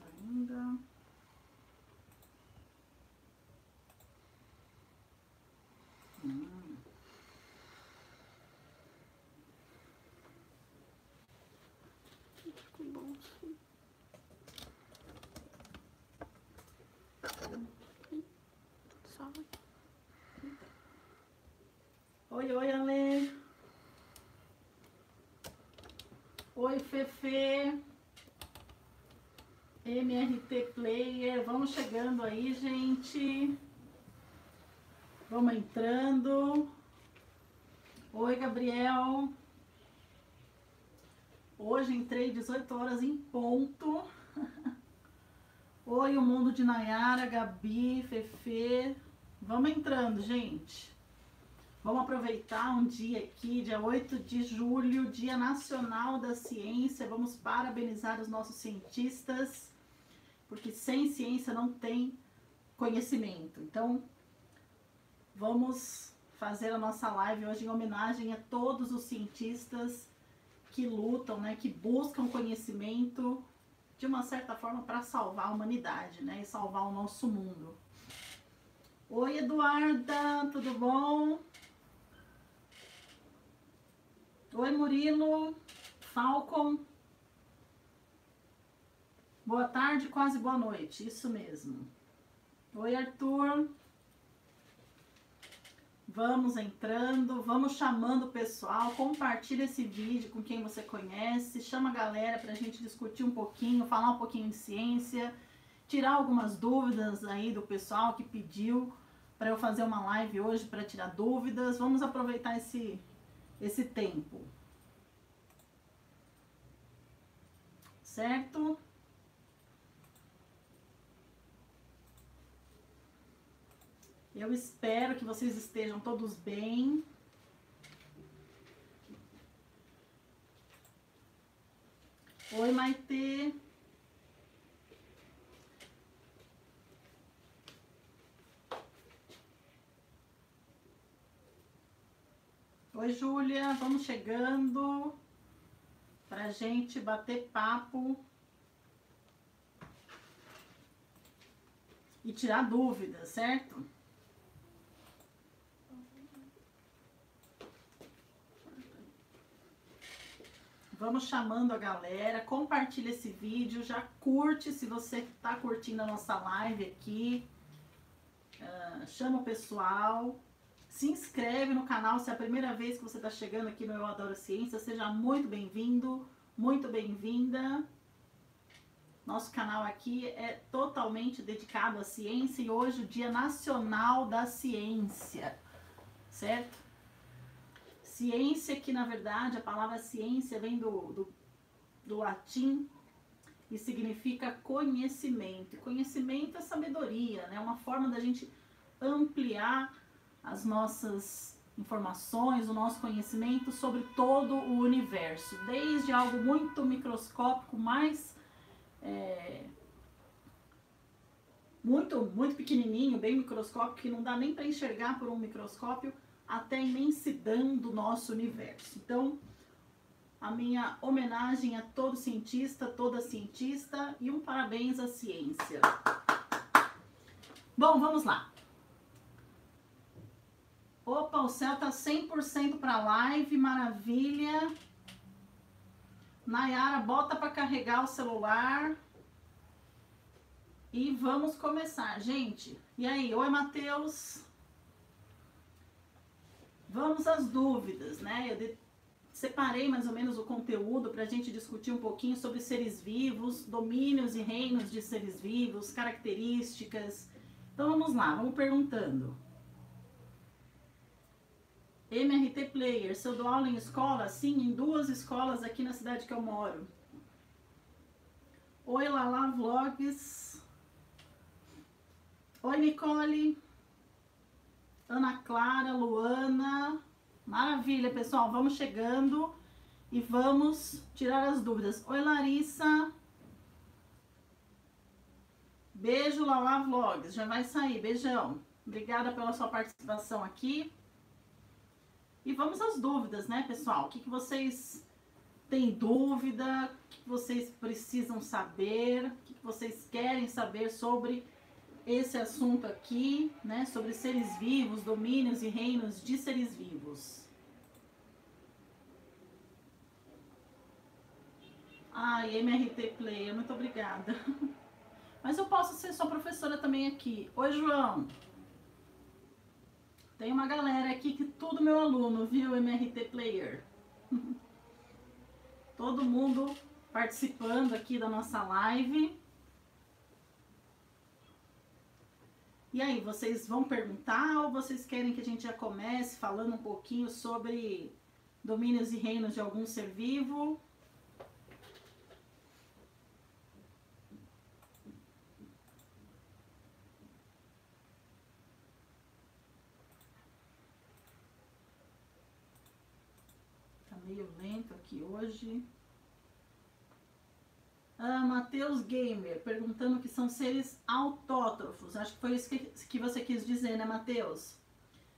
ainda. Ficou bom, sim. Salve. Oi, oi, Ale. Oi, Fefe. MRT Player. Vamos chegando aí, gente. Vamos entrando. Oi, Gabriel. Hoje entrei 18 horas em ponto. Oi, o mundo de Nayara, Gabi, Fefe. Vamos entrando, gente. Vamos aproveitar um dia aqui, dia 8 de julho, Dia Nacional da Ciência. Vamos parabenizar os nossos cientistas, porque sem ciência não tem conhecimento. Então, vamos fazer a nossa live hoje em homenagem a todos os cientistas que lutam, né, que buscam conhecimento de uma certa forma para salvar a humanidade, né, e salvar o nosso mundo. Oi, Eduarda, tudo bom? Oi, Murilo, Falcon. Boa tarde, quase boa noite, isso mesmo. Oi, Arthur. Vamos entrando, vamos chamando o pessoal, compartilha esse vídeo com quem você conhece, chama a galera pra gente discutir um pouquinho, falar um pouquinho de ciência, tirar algumas dúvidas aí do pessoal que pediu para eu fazer uma live hoje para tirar dúvidas. Vamos aproveitar esse tempo. Certo? Eu espero que vocês estejam todos bem. Oi, Maitê. Oi, Júlia. Vamos chegando pra gente bater papo e tirar dúvidas, certo? Vamos chamando a galera, compartilha esse vídeo, já curte se você está curtindo a nossa live aqui, chama o pessoal, se inscreve no canal se é a primeira vez que você está chegando aqui no Eu Adoro Ciência, seja muito bem-vindo, muito bem-vinda. Nosso canal aqui é totalmente dedicado à ciência e hoje o Dia Nacional da Ciência, certo? Ciência, que na verdade a palavra ciência vem do latim e significa conhecimento. Conhecimento é sabedoria, né? Uma forma da gente ampliar as nossas informações, o nosso conhecimento sobre todo o universo, desde algo muito microscópico, mais muito pequenininho, bem microscópico, que não dá nem para enxergar por um microscópio, até a imensidão do nosso universo. Então, a minha homenagem a todo cientista, toda cientista e um parabéns à ciência. Bom, vamos lá. Opa, o céu tá 100% para live, maravilha. Nayara, bota para carregar o celular. E vamos começar, gente. E aí, oi, Matheus. Vamos às dúvidas, né? Eu separei mais ou menos o conteúdo para a gente discutir um pouquinho sobre seres vivos, domínios e reinos de seres vivos, características. Então vamos lá, vamos perguntando. MRT Player, se eu dou aula em escola? Sim, em 2 escolas aqui na cidade que eu moro. Oi, Lala Vlogs. Oi, Nicole. Ana Clara, Luana. Maravilha, pessoal. Vamos chegando e vamos tirar as dúvidas. Oi, Larissa. Beijo, Lala Vlogs. Já vai sair. Beijão. Obrigada pela sua participação aqui. E vamos às dúvidas, né, pessoal? O que vocês tem dúvida, o que vocês precisam saber, o que vocês querem saber sobre esse assunto aqui, né? Sobre seres vivos, domínios e reinos de seres vivos. Ai, MRT Player, muito obrigada. Mas eu posso ser sua professora também aqui. Oi, João. Tem uma galera aqui que tudo meu aluno, viu, MRT Player? Todo mundo participando aqui da nossa live. E aí, vocês vão perguntar ou vocês querem que a gente já comece falando um pouquinho sobre domínios e reinos de algum ser vivo? Tá meio lento aqui hoje. Matheus Gamer, perguntando que são seres autótrofos. Acho que foi isso que você quis dizer, né, Matheus?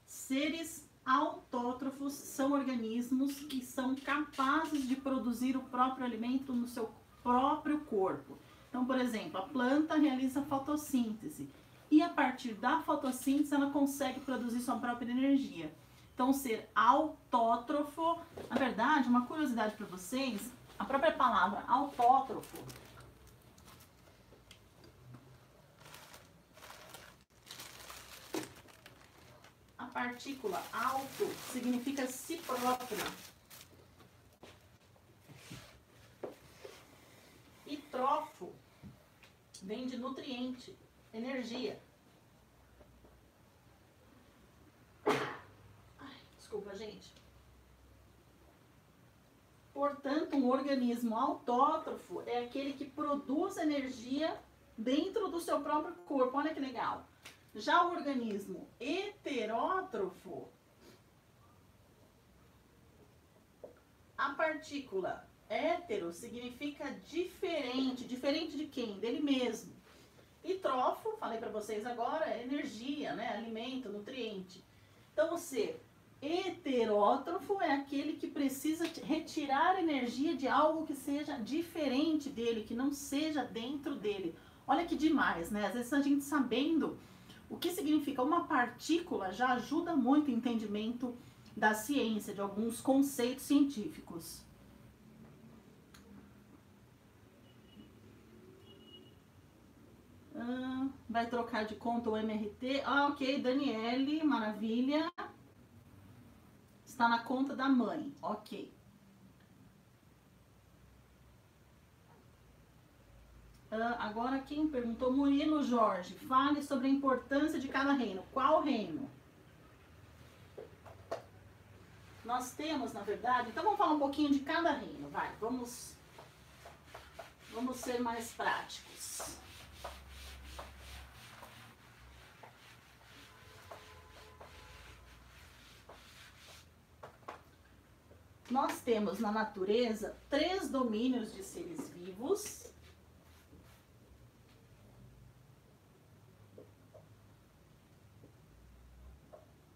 Seres autótrofos são organismos que são capazes de produzir o próprio alimento no seu próprio corpo. Então, por exemplo, a planta realiza fotossíntese e a partir da fotossíntese ela consegue produzir sua própria energia. Então, ser autótrofo, na verdade, uma curiosidade para vocês, a própria palavra autótrofo a partícula auto significa si próprio. E trofo vem de nutriente, energia. Ai, desculpa, gente. Portanto, um organismo autótrofo é aquele que produz energia dentro do seu próprio corpo. Olha que legal. Já o organismo heterótrofo, a partícula hétero significa diferente. Diferente de quem? Dele mesmo. E trofo, falei para vocês agora, é energia, né? Alimento, nutriente. Então, o ser heterótrofo é aquele que precisa retirar energia de algo que seja diferente dele, que não seja dentro dele. Olha que demais, né? Às vezes a gente sabendo o que significa uma partícula já ajuda muito o entendimento da ciência, de alguns conceitos científicos. Vai trocar de conta o MRT? Ok, Daniele, maravilha. Está na conta da mãe, ok. Agora quem perguntou? Murilo Jorge, fale sobre a importância de cada reino. Qual reino? Nós temos, na verdade, então vamos falar um pouquinho de cada reino, vai. Vamos ser mais práticos. Nós temos na natureza 3 domínios de seres vivos.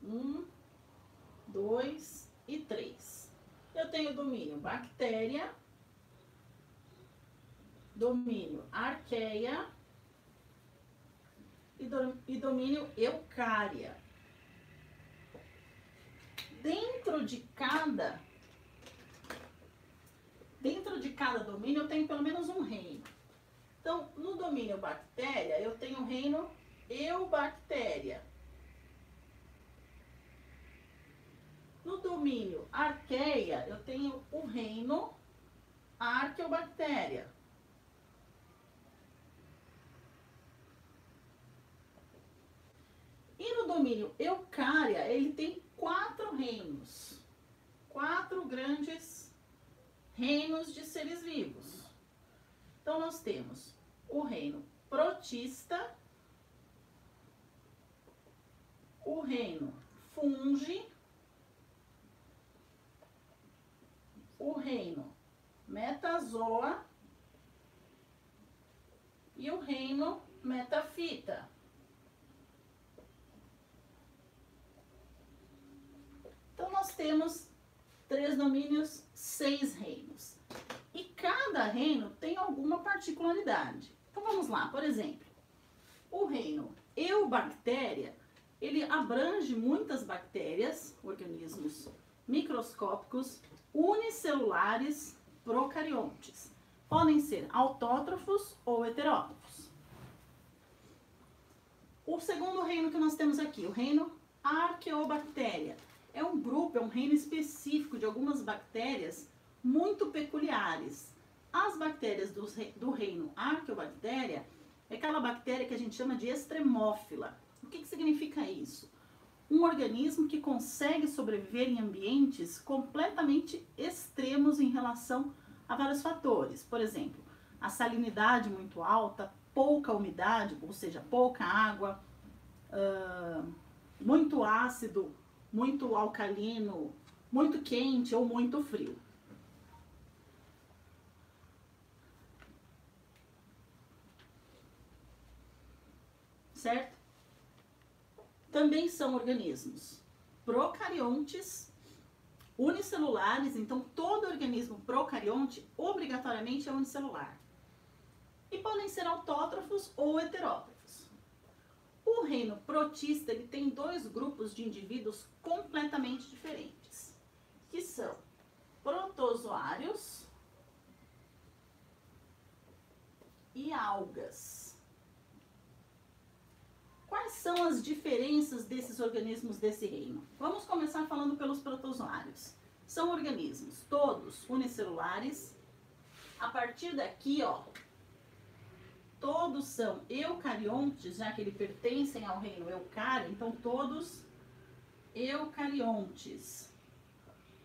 1, 2 e 3. Eu tenho domínio bactéria, domínio arqueia e domínio eucária. Dentro de cada domínio eu tenho pelo menos um reino. Então, no domínio bactéria, eu tenho o reino Eubactéria. No domínio arqueia, eu tenho o reino Arqueobactéria. E no domínio eucária, ele tem 4 reinos. 4 grandes reinos de seres vivos. Então, nós temos o reino protista, o reino fungi, o reino metazoa e o reino metafita. Então, nós temos 3 domínios, 6 reinos. cada reino tem alguma particularidade. Então vamos lá, por exemplo, o reino Eubactéria, ele abrange muitas bactérias, organismos microscópicos, unicelulares, procariontes. Podem ser autótrofos ou heterótrofos. O segundo reino que nós temos aqui, o reino Arqueobactéria. É um grupo, é um reino específico de algumas bactérias muito peculiares. As bactérias do reino Arqueobactéria é aquela bactéria que a gente chama de extremófila. O que significa isso? Um organismo que consegue sobreviver em ambientes completamente extremos em relação a vários fatores. Por exemplo, a salinidade muito alta, pouca umidade, ou seja, pouca água, muito ácido, muito alcalino, muito quente ou muito frio. Certo? Também são organismos procariontes, unicelulares, então todo organismo procarionte obrigatoriamente é unicelular. E podem ser autótrofos ou heterótrofos. O reino protista, ele tem dois grupos de indivíduos completamente diferentes, que são protozoários e algas. Quais são as diferenças desses organismos desse reino? Vamos começar falando pelos protozoários. São organismos todos unicelulares. A partir daqui, ó, todos são eucariontes, já que eles pertencem ao reino eucário, então todos eucariontes.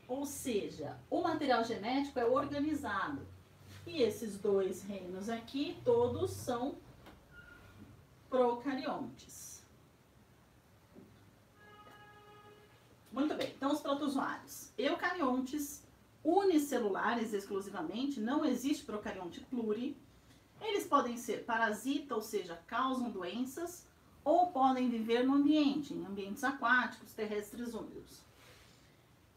Ou seja, o material genético é organizado. E esses dois reinos aqui, todos são procariontes. Muito bem, então os protozoários eucariontes, unicelulares exclusivamente, não existe procarionte pluri. Eles podem ser parasita, ou seja, causam doenças, ou podem viver no ambiente, em ambientes aquáticos, terrestres, úmidos.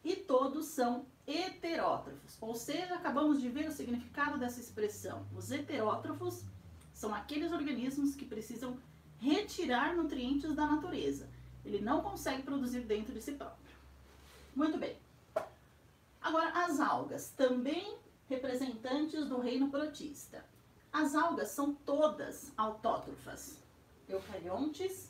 E todos são heterótrofos, ou seja, acabamos de ver o significado dessa expressão. Os heterótrofos são aqueles organismos que precisam retirar nutrientes da natureza. Ele não consegue produzir dentro de si próprio. Muito bem. Agora, as algas, também representantes do reino protista. As algas são todas autótrofas, eucariontes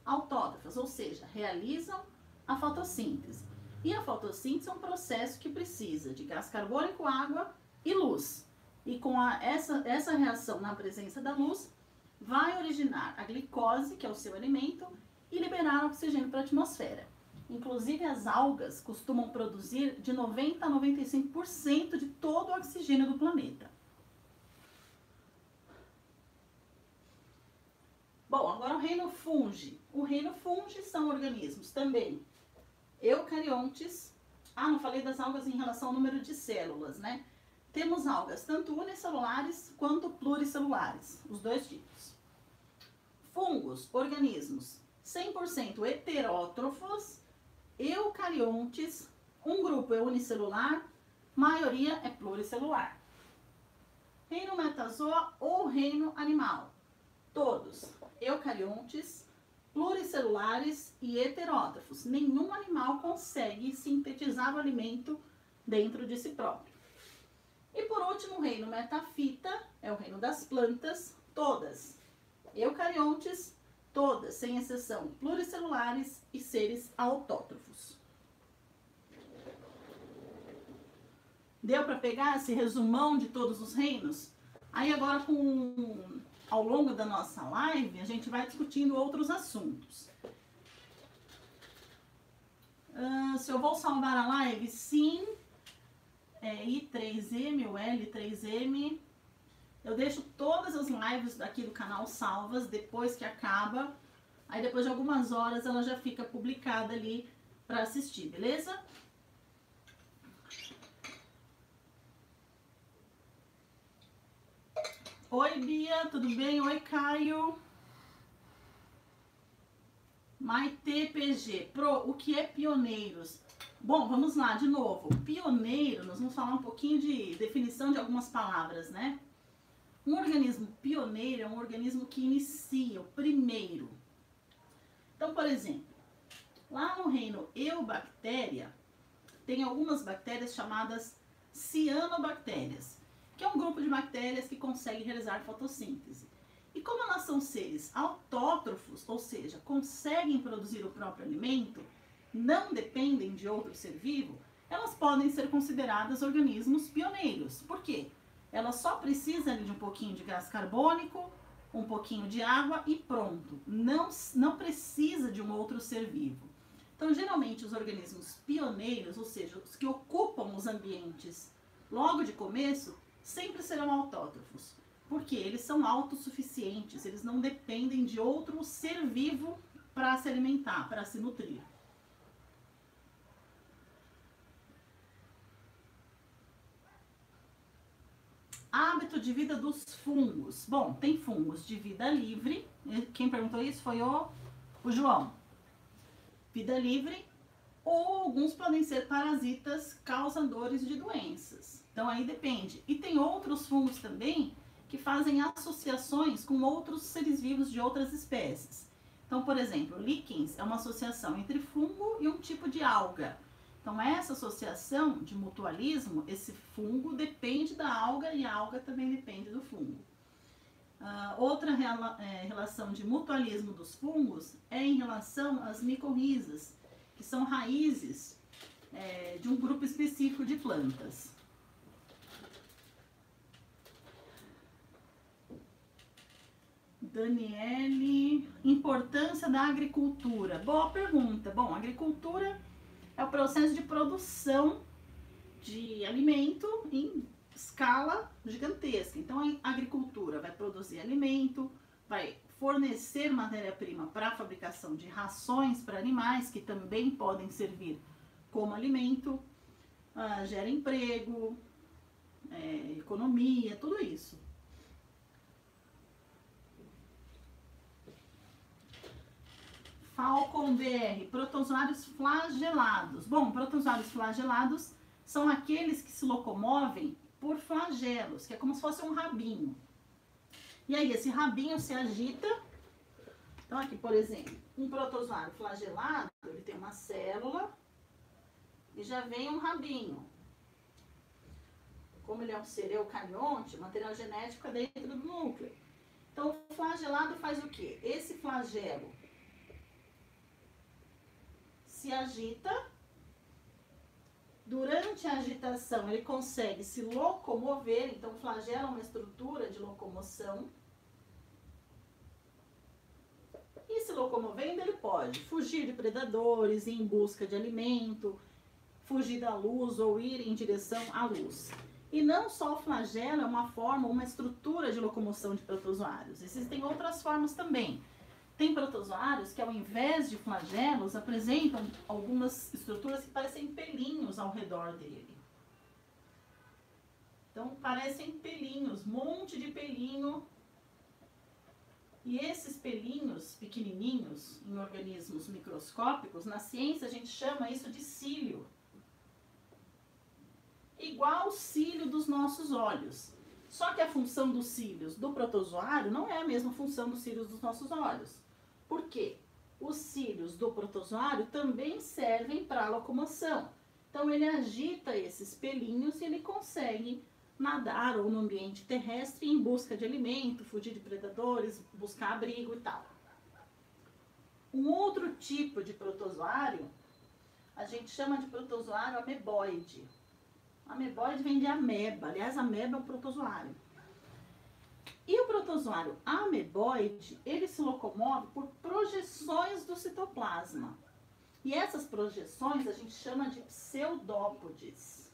autótrofas, ou seja, realizam a fotossíntese. E a fotossíntese é um processo que precisa de gás carbônico, água e luz. E com essa reação na presença da luz, vai originar a glicose, que é o seu alimento, e liberar oxigênio para a atmosfera. Inclusive, as algas costumam produzir de 90% a 95% de todo o oxigênio do planeta. Bom, agora o reino fungi. O reino fungi são organismos também eucariontes. Ah, não falei das algas em relação ao número de células, né? Temos algas tanto unicelulares quanto pluricelulares, os dois tipos. Fungos, organismos 100% heterótrofos, eucariontes, um grupo é unicelular, maioria é pluricelular. Reino metazoa ou reino animal, todos eucariontes, pluricelulares e heterótrofos. Nenhum animal consegue sintetizar o alimento dentro de si próprio. E por último, o reino metafita, é o reino das plantas, todas eucariontes, todas, sem exceção, pluricelulares e seres autótrofos. Deu para pegar esse resumão de todos os reinos? Aí agora, ao longo da nossa live, a gente vai discutindo outros assuntos. Se eu vou salvar a live, sim. I3M ou L3M. Eu deixo todas as lives aqui do canal salvas depois que acaba. Aí depois de algumas horas ela já fica publicada ali para assistir, beleza? Oi, Bia, tudo bem? Oi, Caio. Maite PG. O que é pioneiros? Bom, vamos lá de novo. Pioneiro, nós vamos falar um pouquinho de definição de algumas palavras, né? Um organismo pioneiro é um organismo que inicia, o primeiro. Então, por exemplo, lá no reino Eubactéria, tem algumas bactérias chamadas cianobactérias, que é um grupo de bactérias que consegue realizar fotossíntese. E como elas são seres autótrofos, ou seja, conseguem produzir o próprio alimento, não dependem de outro ser vivo, elas podem ser consideradas organismos pioneiros. Por quê? Elas só precisam de um pouquinho de gás carbônico, um pouquinho de água e pronto. Não precisa de um outro ser vivo. Então, geralmente, os organismos pioneiros, ou seja, os que ocupam os ambientes logo de começo, sempre serão autótrofos. Porque eles são autossuficientes, eles não dependem de outro ser vivo para se alimentar, para se nutrir. Hábito de vida dos fungos. Bom, tem fungos de vida livre. Quem perguntou isso foi o João. Vida livre, ou alguns podem ser parasitas causadores de doenças. Então aí depende. E tem outros fungos também que fazem associações com outros seres vivos de outras espécies. Então, por exemplo, líquens é uma associação entre fungo e um tipo de alga. Então, essa associação de mutualismo, esse fungo depende da alga e a alga também depende do fungo. Outra relação de mutualismo dos fungos é em relação às micorrizas, que são raízes de um grupo específico de plantas. Daniele, importância da agricultura. Boa pergunta. Bom, agricultura é o processo de produção de alimento em escala gigantesca. Então, a agricultura vai produzir alimento, vai fornecer matéria-prima para a fabricação de rações para animais, que também podem servir como alimento, gera emprego, economia, tudo isso. Falcon BR, protozoários flagelados. Bom, protozoários flagelados são aqueles que se locomovem por flagelos, que é como se fosse um rabinho. E aí, esse rabinho se agita. Então, aqui, por exemplo, um protozoário flagelado, ele tem uma célula e já vem um rabinho. Como ele é um ser eucarionte, o material genético é dentro do núcleo. Então, o flagelado faz o quê? Esse flagelo se agita. Durante a agitação, ele consegue se locomover. Então, o flagelo é uma estrutura de locomoção. E se locomovendo, ele pode fugir de predadores, ir em busca de alimento, fugir da luz ou ir em direção à luz. E não só o flagelo é uma forma, uma estrutura de locomoção de protozoários. Existem outras formas também. Tem protozoários que, ao invés de flagelos, apresentam algumas estruturas que parecem pelinhos ao redor dele. Então, parecem pelinhos, monte de pelinho. E esses pelinhos pequenininhos, em organismos microscópicos, na ciência a gente chama isso de cílio. Igual o cílio dos nossos olhos. Só que a função dos cílios do protozoário não é a mesma função dos cílios dos nossos olhos. Por quê? Os cílios do protozoário também servem para a locomoção. Então, ele agita esses pelinhos e ele consegue nadar ou no ambiente terrestre em busca de alimento, fugir de predadores, buscar abrigo e tal. Um outro tipo de protozoário, a gente chama de protozoário ameboide. Ameboide vem de ameba, aliás, ameba é um protozoário. E o protozoário ameboide, ele se locomove por projeções do citoplasma. E essas projeções a gente chama de pseudópodes.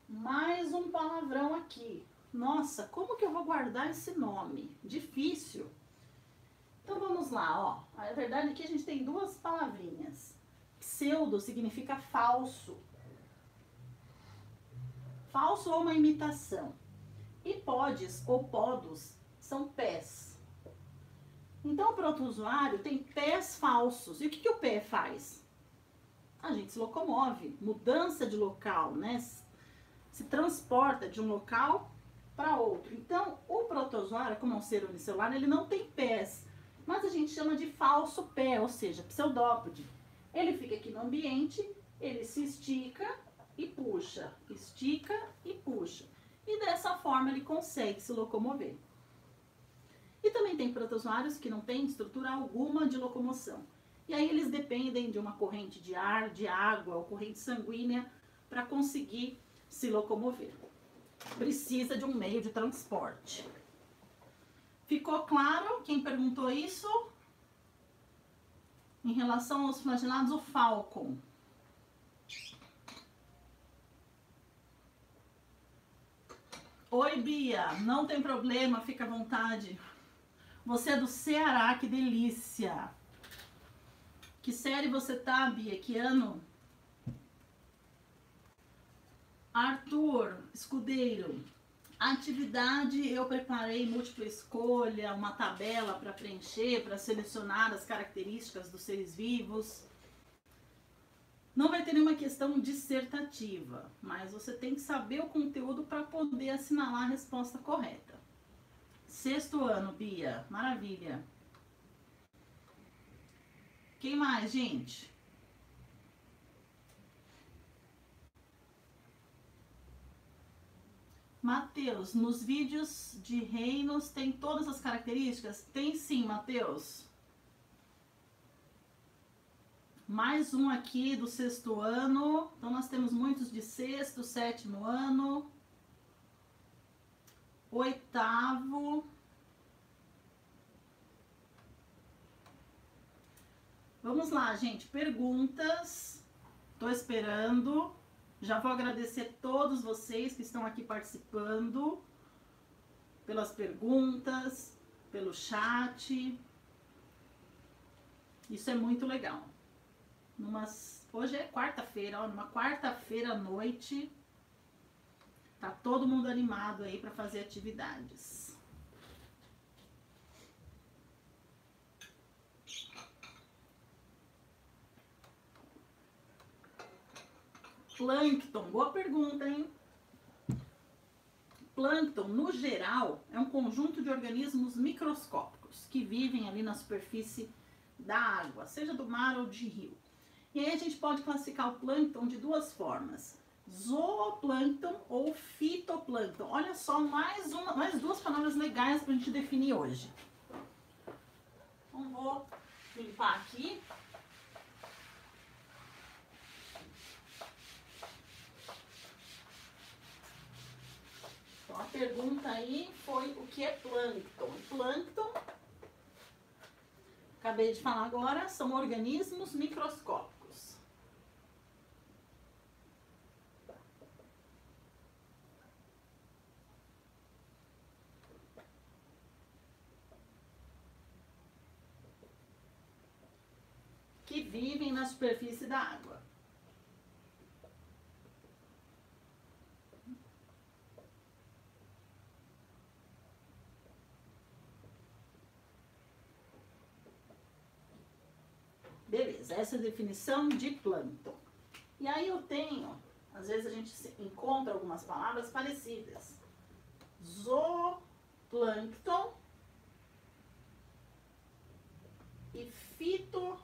Mais um palavrão aqui. Nossa, como que eu vou guardar esse nome? Difícil. Então vamos lá, ó. Na verdade aqui a gente tem duas palavrinhas. Pseudo significa falso. Falso ou uma imitação. E podes ou podos são pés. Então o protozoário tem pés falsos. E o que o pé faz? a gente se locomove, mudança de local, né? Se transporta de um local para outro. Então, o protozoário, como é um ser unicelular, ele não tem pés, mas a gente chama de falso pé, ou seja, pseudópode. Ele fica aqui no ambiente, ele se estica e puxa, estica e puxa. E dessa forma ele consegue se locomover. E também tem protozoários que não têm estrutura alguma de locomoção. E aí eles dependem de uma corrente de ar, de água ou corrente sanguínea para conseguir se locomover. Precisa de um meio de transporte. Ficou claro quem perguntou isso? Em relação aos flagelados, o falcon. Oi, Bia, não tem problema, fica à vontade. Você é do Ceará, que delícia. Que série você tá, Bia? Que ano? Arthur, escudeiro. Atividade, eu preparei múltipla escolha, uma tabela para preencher, para selecionar as características dos seres vivos. Não vai ter nenhuma questão dissertativa, mas você tem que saber o conteúdo para poder assinalar a resposta correta. 6º ano, Bia. Maravilha. Quem mais, gente? Matheus, nos vídeos de reinos tem todas as características? Tem sim, Matheus. Mais um aqui do 6º ano. Então, nós temos muitos de 6º, 7º ano. 8º. Vamos lá, gente. Perguntas. Tô esperando. Já vou agradecer a todos vocês que estão aqui participando. Pelas perguntas, pelo chat. Isso é muito legal. Hoje é quarta-feira, numa quarta-feira à noite, tá todo mundo animado aí para fazer atividades. Plâncton, boa pergunta, hein? Plâncton, no geral, é um conjunto de organismos microscópicos que vivem ali na superfície da água, seja do mar ou de rio. E aí a gente pode classificar o plâncton de duas formas: zooplâncton ou fitoplâncton. Olha só, mais duas palavras legais para a gente definir hoje. Então vou limpar aqui. Então a pergunta aí foi o que é plâncton. Plâncton, acabei de falar agora, são organismos microscópicos. Que vivem na superfície da água. Beleza, essa é a definição de plâncton. E aí eu tenho, às vezes a gente encontra algumas palavras parecidas. Zooplâncton e fitoplâncton.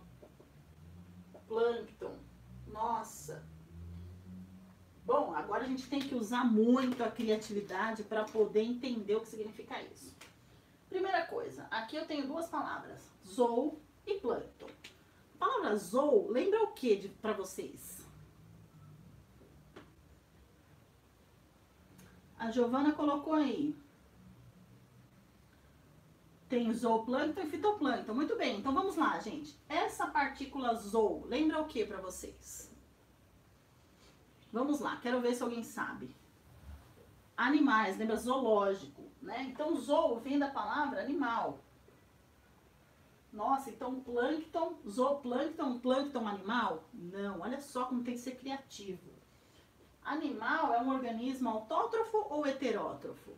Nossa! Bom, agora a gente tem que usar muito a criatividade para poder entender o que significa isso. Primeira coisa, aqui eu tenho duas palavras, zoo e plâncton. A palavra zoo lembra o que para vocês? A Giovana colocou aí. Tem zooplâncton e fitoplâncton. Muito bem, então vamos lá, gente. Essa partícula zoo lembra o que para vocês? Vamos lá, quero ver se alguém sabe. Animais, lembra zoológico, né? Então zoo vem da palavra animal. Nossa, então plâncton, zooplâncton, plâncton animal? Não, olha só como tem que ser criativo. Animal é um organismo autótrofo ou heterótrofo?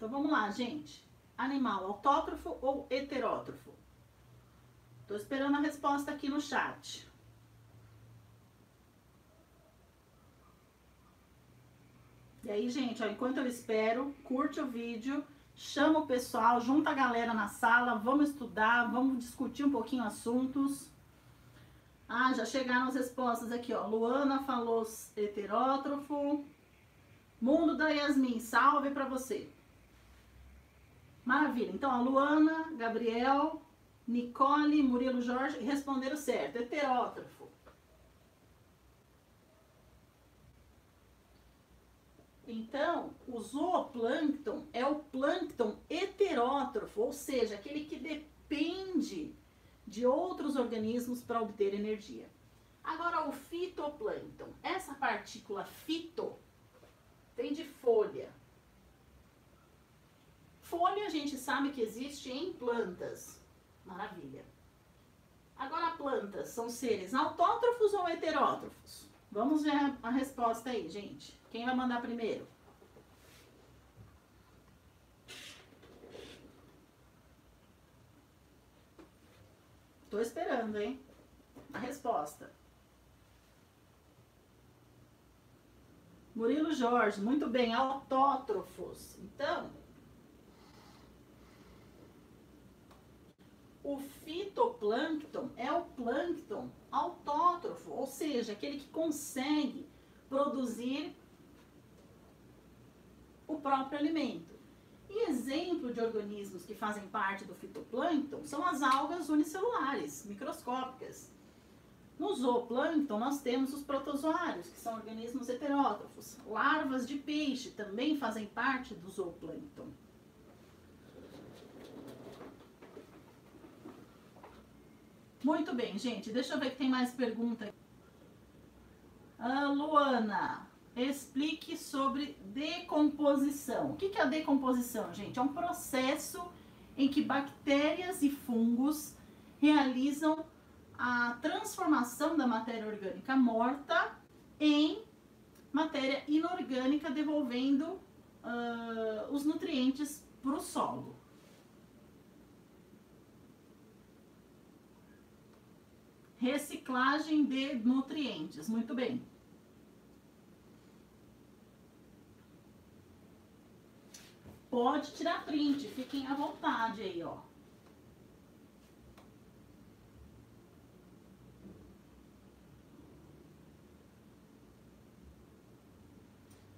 Então vamos lá, gente. Animal autótrofo ou heterótrofo? Tô esperando a resposta aqui no chat. E aí, gente, ó, enquanto eu espero, curte o vídeo, chama o pessoal, junta a galera na sala, vamos estudar, vamos discutir um pouquinho assuntos. Ah, já chegaram as respostas aqui, ó. Luana falou heterótrofo. Mundo da Yasmin, salve pra você. Maravilha. Então, a Luana, Gabriel, Nicole, Murilo, Jorge responderam certo. Heterótrofo. Então, o zooplâncton é o plâncton heterótrofo, ou seja, aquele que depende de outros organismos para obter energia. Agora, o fitoplâncton. Essa partícula fito vem de folha. Folha a gente sabe que existe em plantas. Maravilha. Agora, plantas são seres autótrofos ou heterótrofos? Vamos ver a resposta aí, gente. Quem vai mandar primeiro? Tô esperando, hein? A resposta. Murilo Jorge, muito bem, autótrofos. Então, o fitoplâncton é o plâncton autótrofo, ou seja, aquele que consegue produzir o próprio alimento. E exemplo de organismos que fazem parte do fitoplâncton são as algas unicelulares, microscópicas. No zooplâncton nós temos os protozoários, que são organismos heterótrofos. Larvas de peixe também fazem parte do zooplâncton. Muito bem, gente. Deixa eu ver que tem mais pergunta. Luana, explique sobre decomposição. O que é a decomposição, gente? É um processo em que bactérias e fungos realizam a transformação da matéria orgânica morta em matéria inorgânica, devolvendo os nutrientes para o solo. Reciclagem de nutrientes, muito bem. Pode tirar print, fiquem à vontade aí, ó.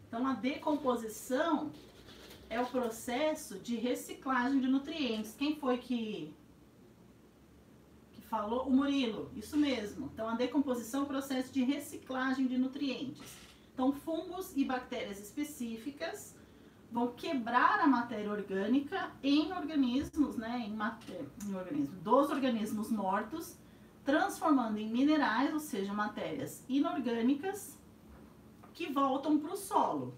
Então, a decomposição é o processo de reciclagem de nutrientes. Quem foi que falou? O Murilo, isso mesmo. Então, a decomposição é o processo de reciclagem de nutrientes. Então, fungos e bactérias específicas vão quebrar a matéria orgânica em organismos, né, dos organismos mortos, transformando em minerais, ou seja, matérias inorgânicas, que voltam para o solo.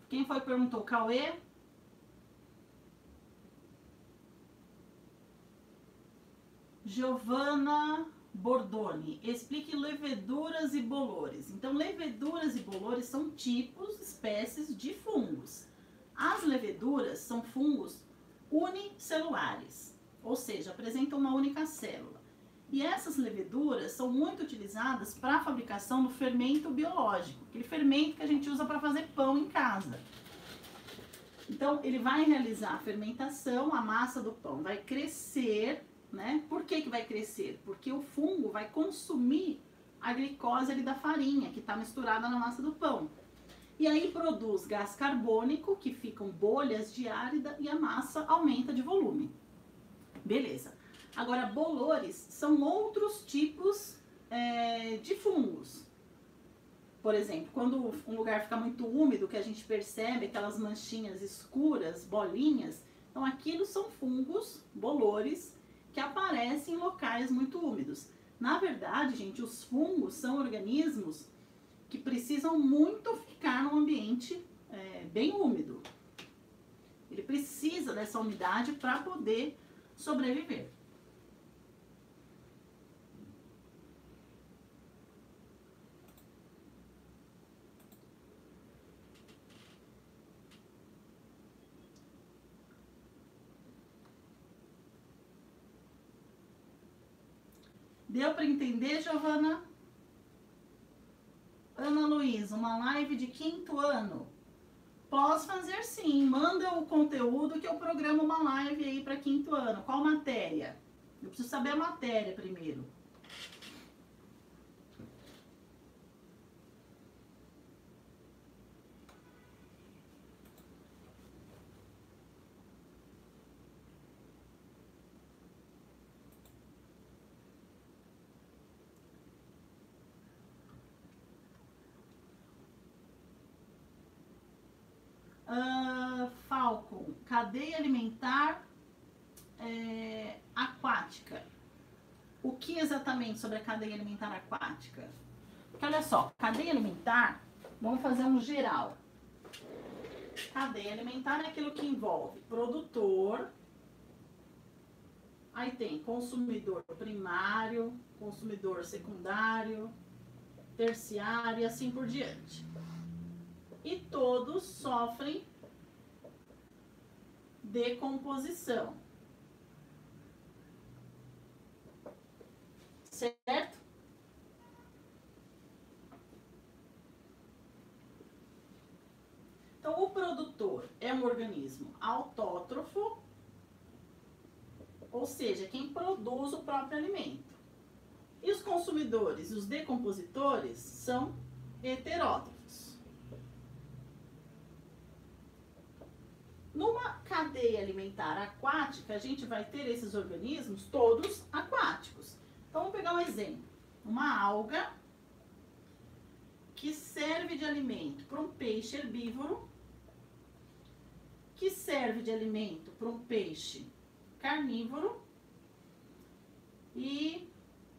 Quem foi que perguntou? Cauê? Giovana Bordoni, explique leveduras e bolores. Então, leveduras e bolores são tipos, espécies de fungos. As leveduras são fungos unicelulares, ou seja, apresentam uma única célula. E essas leveduras são muito utilizadas para a fabricação do fermento biológico, aquele fermento que a gente usa para fazer pão em casa. Então, ele vai realizar a fermentação, a massa do pão vai crescer, né? Por que vai crescer? Porque o fungo vai consumir a glicose ali da farinha, que está misturada na massa do pão. E aí produz gás carbônico, que ficam bolhas de ar e a massa aumenta de volume. Beleza. Agora, bolores são outros tipos de fungos. Por exemplo, quando um lugar fica muito úmido, que a gente percebe aquelas manchinhas escuras, bolinhas, então aquilo são fungos, bolores, que aparecem em locais muito úmidos. Na verdade, gente, os fungos são organismos que precisam muito ficar num ambiente bem úmido. Ele precisa dessa umidade para poder sobreviver. Deu para entender, Giovana? Ana Luísa, uma live de 5º ano. Posso fazer sim. Manda o conteúdo que eu programo uma live aí para 5º ano. Qual matéria? Eu preciso saber a matéria primeiro. Falcon, cadeia alimentar aquática. O que exatamente sobre a cadeia alimentar aquática? Porque olha só, cadeia alimentar, vamos fazer um geral. Cadeia alimentar é aquilo que envolve produtor, aí tem consumidor primário, consumidor secundário, terciário e assim por diante. E todos sofrem decomposição. Certo? Então, o produtor é um organismo autótrofo, ou seja, quem produz o próprio alimento. E os consumidores, os decompositores, são heterótrofos. Numa cadeia alimentar aquática, a gente vai ter esses organismos todos aquáticos. Então, vamos pegar um exemplo. Uma alga que serve de alimento para um peixe herbívoro, que serve de alimento para um peixe carnívoro e,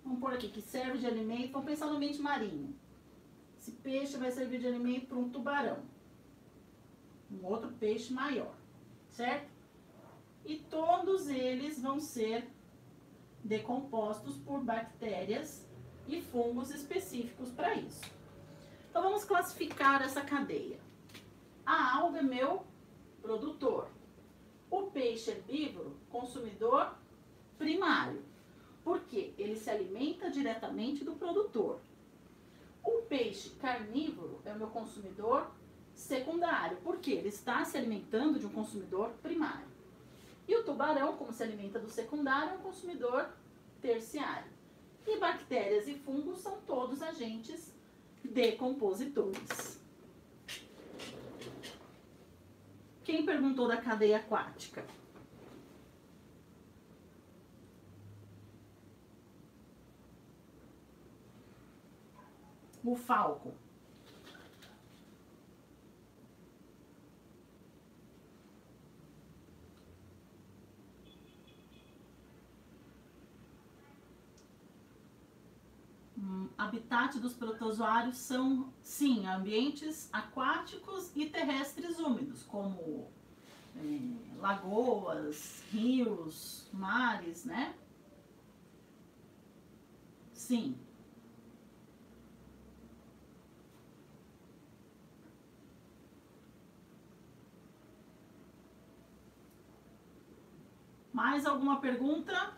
vamos pôr aqui, que serve de alimento, vamos pensar no ambiente marinho. Esse peixe vai servir de alimento para um tubarão, um outro peixe maior, certo? E todos eles vão ser decompostos por bactérias e fungos específicos para isso. Então, vamos classificar essa cadeia. A alga é meu produtor. O peixe herbívoro, consumidor primário. Por quê? Ele se alimenta diretamente do produtor. O peixe carnívoro é o meu consumidor secundário. Por quê? Ele está se alimentando de um consumidor primário. E o tubarão, como se alimenta do secundário, é um consumidor terciário. E bactérias e fungos são todos agentes decompositores. Quem perguntou da cadeia aquática? O falco. Habitat dos protozoários são, sim, ambientes aquáticos e terrestres úmidos, como lagoas, rios, mares, né? Sim. Mais alguma pergunta?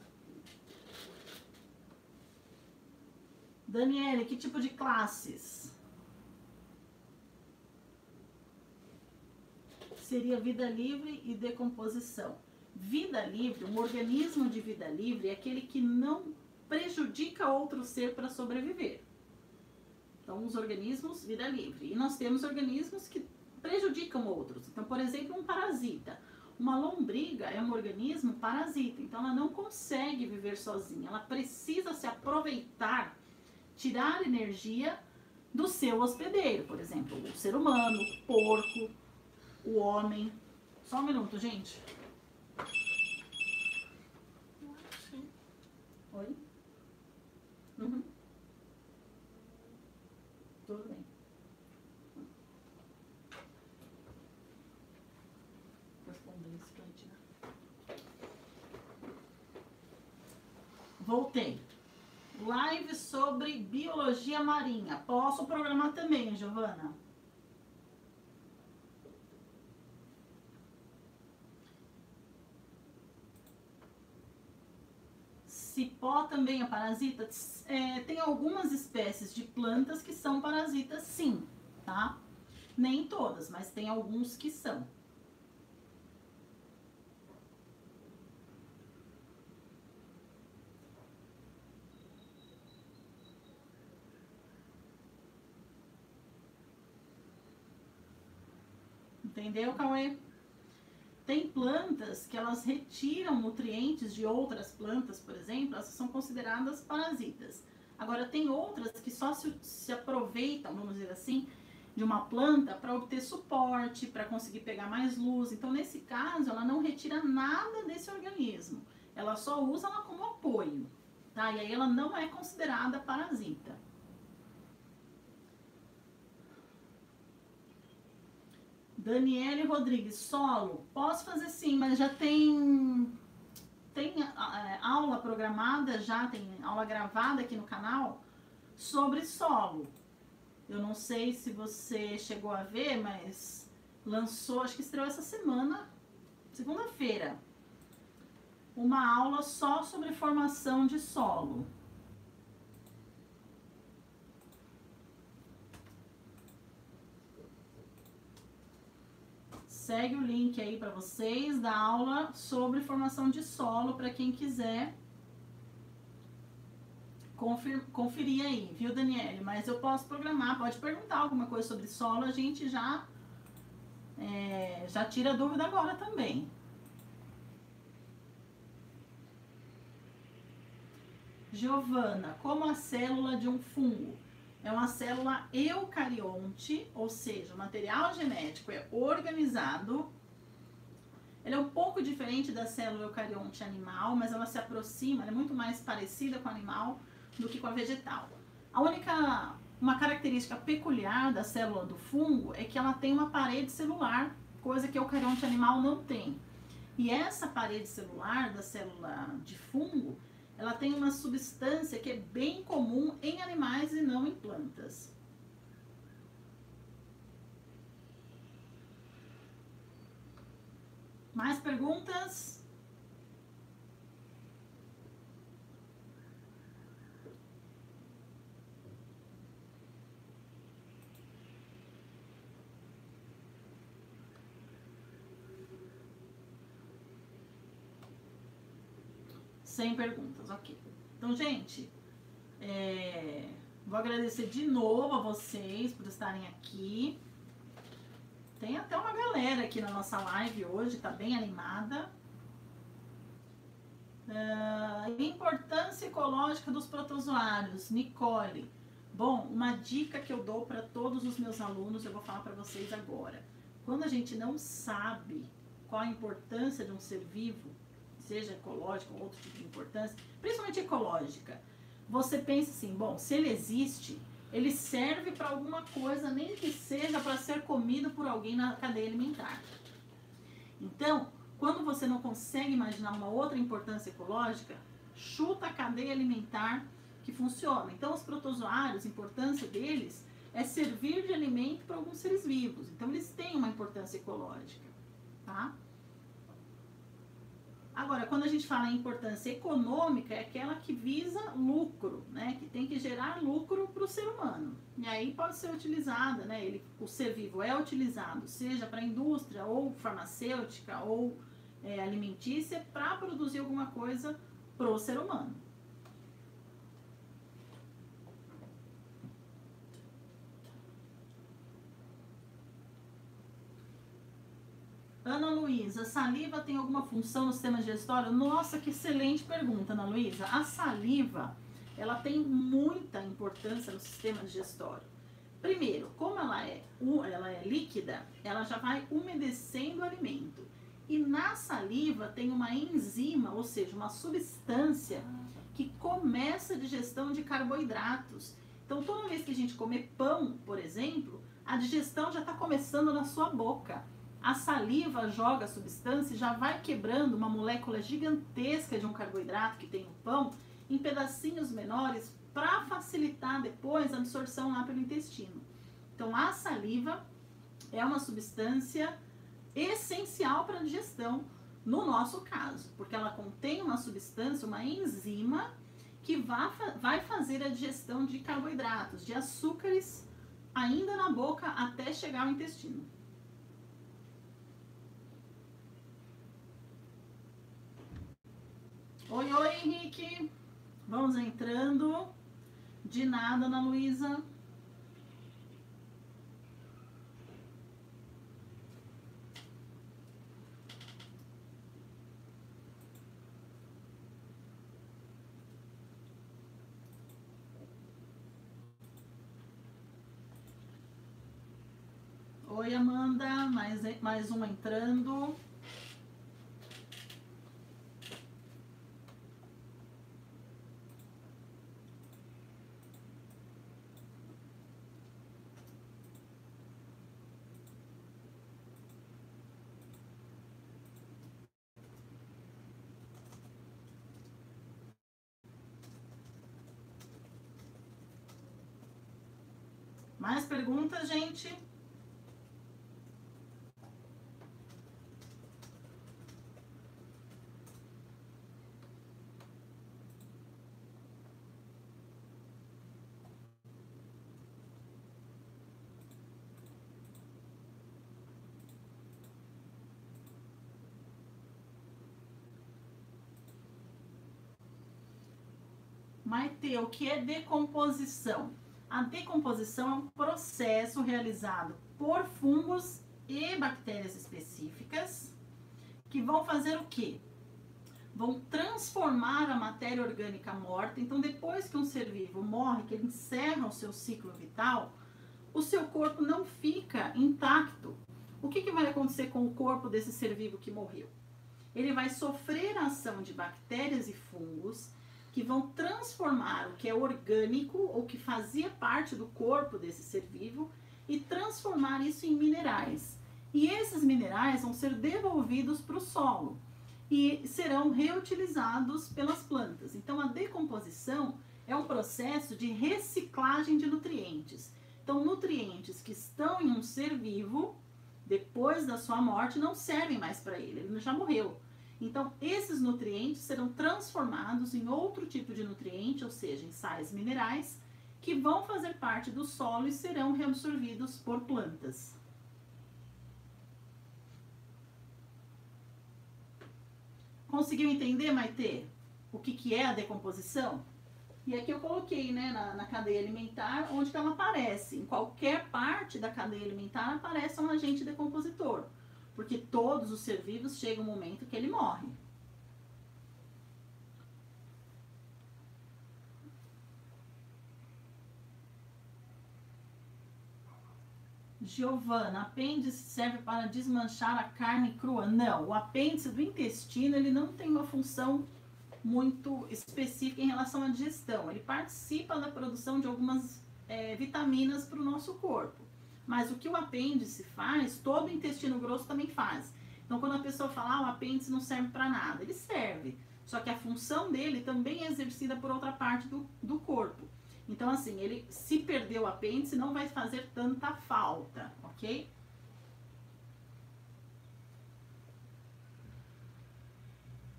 Daniele, que tipo de classes? Seria vida livre e decomposição. Vida livre, um organismo de vida livre é aquele que não prejudica outro ser para sobreviver. Então, os organismos, vida livre. E nós temos organismos que prejudicam outros. Então, por exemplo, um parasita. Uma lombriga é um organismo parasita. Então, ela não consegue viver sozinha. Ela precisa se aproveitar, tirar energia do seu hospedeiro. Por exemplo, o ser humano, o porco, o homem. Só um minuto, gente. Oi? Uhum. Tudo bem. Responder isso pra gente. Voltei. Live sobre biologia marinha. Posso programar também, Giovana? Cipó também é parasita? Tem algumas espécies de plantas que são parasitas, sim, tá? Nem todas, mas tem alguns que são. Entendeu, Cauê? Tem plantas que elas retiram nutrientes de outras plantas, por exemplo, elas são consideradas parasitas. Agora, tem outras que só se aproveitam, vamos dizer assim, de uma planta para obter suporte, para conseguir pegar mais luz. Então, nesse caso, ela não retira nada desse organismo. Ela só usa ela como apoio, tá? E aí ela não é considerada parasita. Daniele Rodrigues, solo. Posso fazer sim, mas já tem aula programada, já tem aula gravada aqui no canal sobre solo. Eu não sei se você chegou a ver, mas lançou, acho que estreou essa semana, segunda-feira, uma aula só sobre formação de solo. Segue o link aí para vocês da aula sobre formação de solo para quem quiser conferir aí, viu, Daniele? Mas eu posso programar, pode perguntar alguma coisa sobre solo, a gente já tira a dúvida agora também. Giovana, como a célula de um fungo? É uma célula eucarionte, ou seja, o material genético é organizado. Ele é um pouco diferente da célula eucarionte animal, mas ela se aproxima, ela é muito mais parecida com o animal do que com a vegetal. Uma característica peculiar da célula do fungo é que ela tem uma parede celular, coisa que o eucarionte animal não tem. E essa parede celular da célula de fungo, ela tem uma substância que é bem comum em animais e não em plantas. Mais perguntas? Sem perguntas, ok. Então, gente, vou agradecer de novo a vocês por estarem aqui. Tem até uma galera aqui na nossa live hoje, tá bem animada. Importância ecológica dos protozoários, Nicole. Bom, uma dica que eu dou para todos os meus alunos, eu vou falar para vocês agora. Quando a gente não sabe qual a importância de um ser vivo, seja ecológico ou outro tipo de importância, principalmente ecológica, você pensa assim, bom, se ele existe, ele serve para alguma coisa, nem que seja para ser comido por alguém na cadeia alimentar. Então, quando você não consegue imaginar uma outra importância ecológica, chuta a cadeia alimentar que funciona. Então, os protozoários, a importância deles é servir de alimento para alguns seres vivos. Então, eles têm uma importância ecológica, tá? Agora, quando a gente fala em importância econômica, é aquela que visa lucro, né? Que tem que gerar lucro para o ser humano. E aí pode ser utilizada, né? O ser vivo é utilizado, seja para a indústria, ou farmacêutica, ou alimentícia, para produzir alguma coisa para o ser humano. Ana Luísa, a saliva tem alguma função no sistema digestório? Nossa, que excelente pergunta, Ana Luísa. A saliva, ela tem muita importância no sistema digestório. Primeiro, como ela é líquida, ela já vai umedecendo o alimento. E na saliva tem uma enzima, ou seja, uma substância que começa a digestão de carboidratos. Então, toda vez que a gente comer pão, por exemplo, a digestão já está começando na sua boca. A saliva joga a substância e já vai quebrando uma molécula gigantesca de um carboidrato que tem no pão em pedacinhos menores para facilitar depois a absorção lá pelo intestino. Então, a saliva é uma substância essencial para a digestão no nosso caso, porque ela contém uma substância, uma enzima, que vai fazer a digestão de carboidratos, de açúcares, ainda na boca até chegar ao intestino. Oi, oi, Henrique. Vamos entrando. De nada, Ana Luísa. Oi, Amanda. Mais um entrando. Mais perguntas, gente? Maite, o que é decomposição? A decomposição é um processo realizado por fungos e bactérias específicas que vão fazer o quê? Vão transformar a matéria orgânica morta. Então, depois que um ser vivo morre, que ele encerra o seu ciclo vital, o seu corpo não fica intacto. O que vai acontecer com o corpo desse ser vivo que morreu? Ele vai sofrer a ação de bactérias e fungos que vão transformar o que é orgânico ou que fazia parte do corpo desse ser vivo e transformar isso em minerais. E esses minerais vão ser devolvidos para o solo e serão reutilizados pelas plantas. Então, a decomposição é um processo de reciclagem de nutrientes. Então, nutrientes que estão em um ser vivo, depois da sua morte, não servem mais para ele, ele já morreu. Então, esses nutrientes serão transformados em outro tipo de nutriente, ou seja, em sais minerais, que vão fazer parte do solo e serão reabsorvidos por plantas. Conseguiu entender, Maite, o que é a decomposição? E aqui eu coloquei, né, na cadeia alimentar, onde que ela aparece. Em qualquer parte da cadeia alimentar aparece um agente decompositor. Porque todos os ser vivos chega um momento que ele morre. Giovana, apêndice serve para desmanchar a carne crua? Não, o apêndice do intestino, ele não tem uma função muito específica em relação à digestão. Ele participa da produção de algumas vitaminas para o nosso corpo. Mas o que o apêndice faz, todo o intestino grosso também faz. Então, quando a pessoa fala, o apêndice não serve para nada, ele serve. Só que a função dele também é exercida por outra parte do corpo. Então, assim, ele, se perder o apêndice, não vai fazer tanta falta, ok?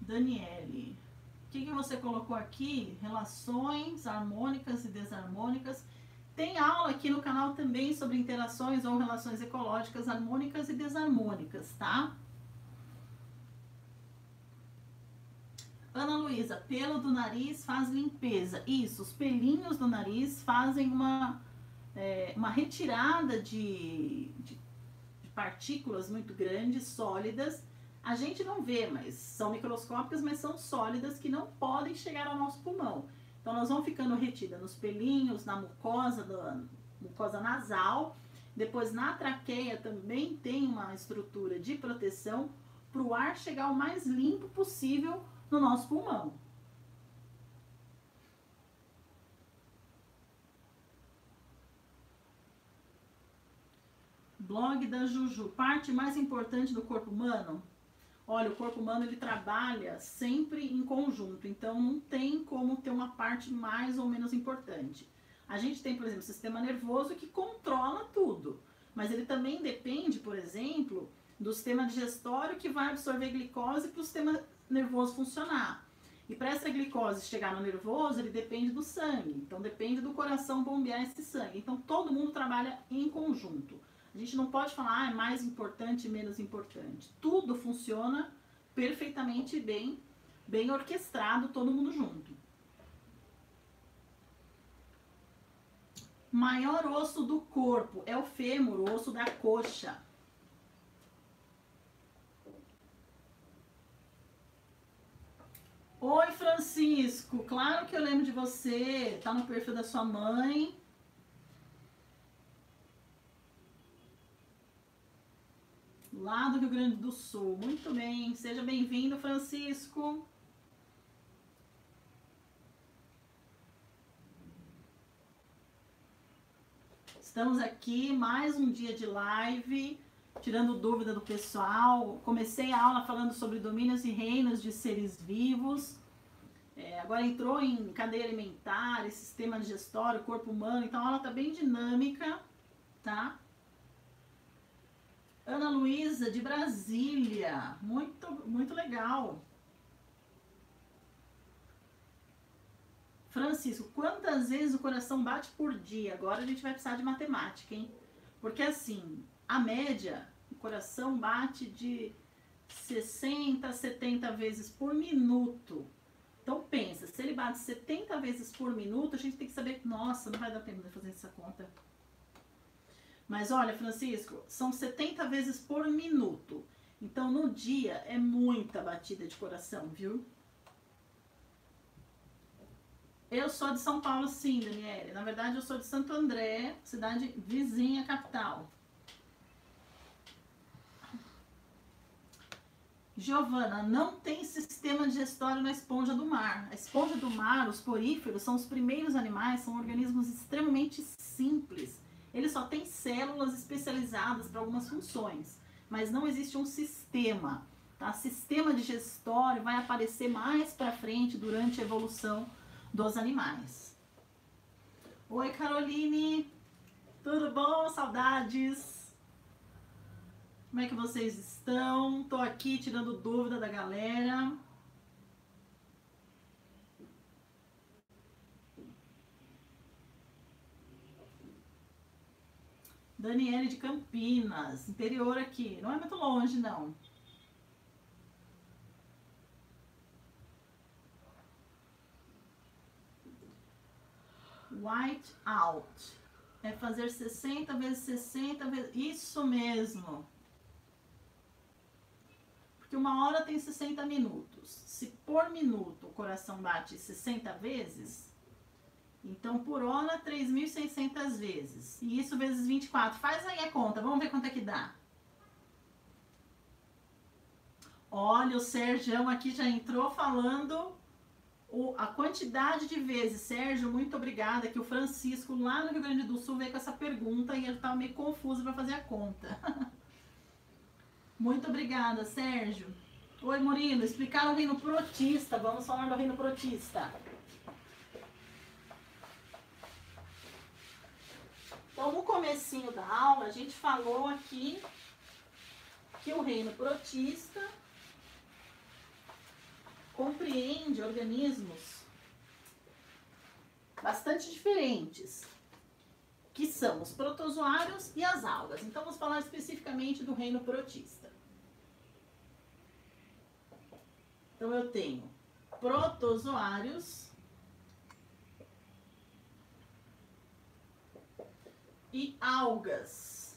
Daniele, o que você colocou aqui? Relações harmônicas e desarmônicas. Tem aula aqui no canal também sobre interações ou relações ecológicas harmônicas e desarmônicas, tá? Ana Luísa, pelo do nariz faz limpeza. Isso, os pelinhos do nariz fazem uma retirada de partículas muito grandes, sólidas. A gente não vê, mas são microscópicas, mas são sólidas que não podem chegar ao nosso pulmão. Então, nós vamos ficando retidas nos pelinhos, na mucosa nasal. Depois, na traqueia também tem uma estrutura de proteção para o ar chegar o mais limpo possível no nosso pulmão. Blog da Juju. Parte mais importante do corpo humano? Olha, o corpo humano ele trabalha sempre em conjunto, então não tem como ter uma parte mais ou menos importante. A gente tem, por exemplo, o sistema nervoso que controla tudo, mas ele também depende, por exemplo, do sistema digestório que vai absorver glicose para o sistema nervoso funcionar. E para essa glicose chegar no nervoso, ele depende do sangue. Então, depende do coração bombear esse sangue. Então, todo mundo trabalha em conjunto. A gente não pode falar, é mais importante e menos importante. Tudo funciona perfeitamente bem orquestrado, todo mundo junto. Maior osso do corpo é o fêmur, o osso da coxa. Oi, Francisco. Claro que eu lembro de você. Tá no perfil da sua mãe. Lá do Rio Grande do Sul. Muito bem. Seja bem-vindo, Francisco. Estamos aqui, mais um dia de live, tirando dúvida do pessoal. Comecei a aula falando sobre domínios e reinos de seres vivos. Agora entrou em cadeia alimentar, sistema digestório, corpo humano. Então a aula está bem dinâmica, tá? Ana Luísa, de Brasília. Muito legal. Francisco, quantas vezes o coração bate por dia? Agora a gente vai precisar de matemática, hein? Porque assim, a média, o coração bate de 60 a 70 vezes por minuto. Então pensa, se ele bate 70 vezes por minuto, a gente tem que saber, nossa, não vai dar tempo de fazer essa conta. Mas olha, Francisco, são 70 vezes por minuto. Então no dia é muita batida de coração, viu? Eu sou de São Paulo, sim, Daniele. Na verdade, eu sou de Santo André, cidade vizinha, capital. Giovana, não tem sistema digestório na esponja do mar. A esponja do mar, os poríferos, são os primeiros animais, são organismos extremamente simples. Eles só têm células especializadas para algumas funções, mas não existe um sistema. Tá? Sistema digestório vai aparecer mais para frente durante a evolução dos animais. Oi, Caroline, tudo bom? Saudades. Como é que vocês estão? Tô aqui tirando dúvida da galera. Daniele de Campinas, interior aqui. Não é muito longe, não. White out. É fazer 60 vezes 60 vezes... Isso mesmo. Porque uma hora tem 60 minutos. Se por minuto o coração bate 60 vezes, então por hora 3.600 vezes. E isso vezes 24. Faz aí a conta. Vamos ver quanto é que dá. Olha, o Sérgio aqui já entrou falando... a quantidade de vezes, Sérgio, muito obrigada, que o Francisco lá no Rio Grande do Sul veio com essa pergunta e ele estava meio confuso para fazer a conta. Muito obrigada, Sérgio. Oi, Murilo, explicar o reino protista, vamos falar do reino protista. Então, no comecinho da aula, a gente falou aqui que o reino protista compreende organismos bastante diferentes, que são os protozoários e as algas. Então, vamos falar especificamente do reino protista. Então, eu tenho protozoários e algas.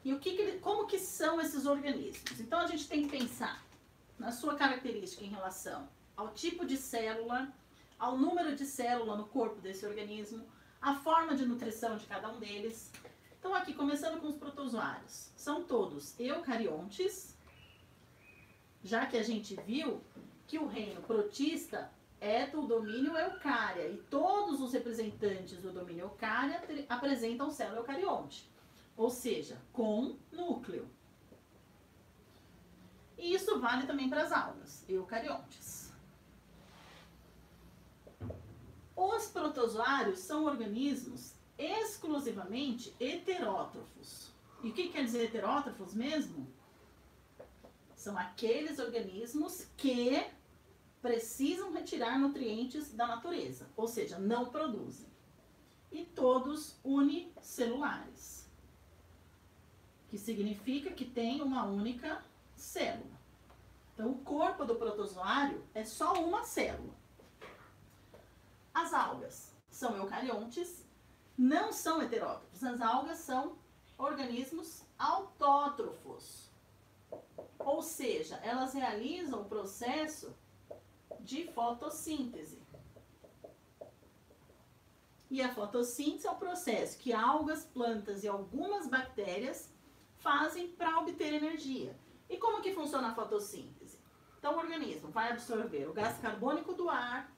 E como que são esses organismos? Então, a gente tem que pensar na sua característica em relação ao tipo de célula, ao número de célula no corpo desse organismo, a forma de nutrição de cada um deles. Então aqui, começando com os protozoários, são todos eucariontes, já que a gente viu que o reino protista é do domínio eucária, e todos os representantes do domínio eucária apresentam célula eucarionte, ou seja, com núcleo. E isso vale também para as algas eucariontes. Os protozoários são organismos exclusivamente heterótrofos. E o que quer dizer heterótrofos mesmo? São aqueles organismos que precisam retirar nutrientes da natureza, ou seja, não produzem. E todos unicelulares, que significa que tem uma única célula. Então, o corpo do protozoário é só uma célula. As algas são eucariontes, não são heterótrofos. As algas são organismos autótrofos. Ou seja, elas realizam o processo de fotossíntese. E a fotossíntese é o processo que algas, plantas e algumas bactérias fazem para obter energia. E como que funciona a fotossíntese? Então, o organismo vai absorver o gás carbônico do ar,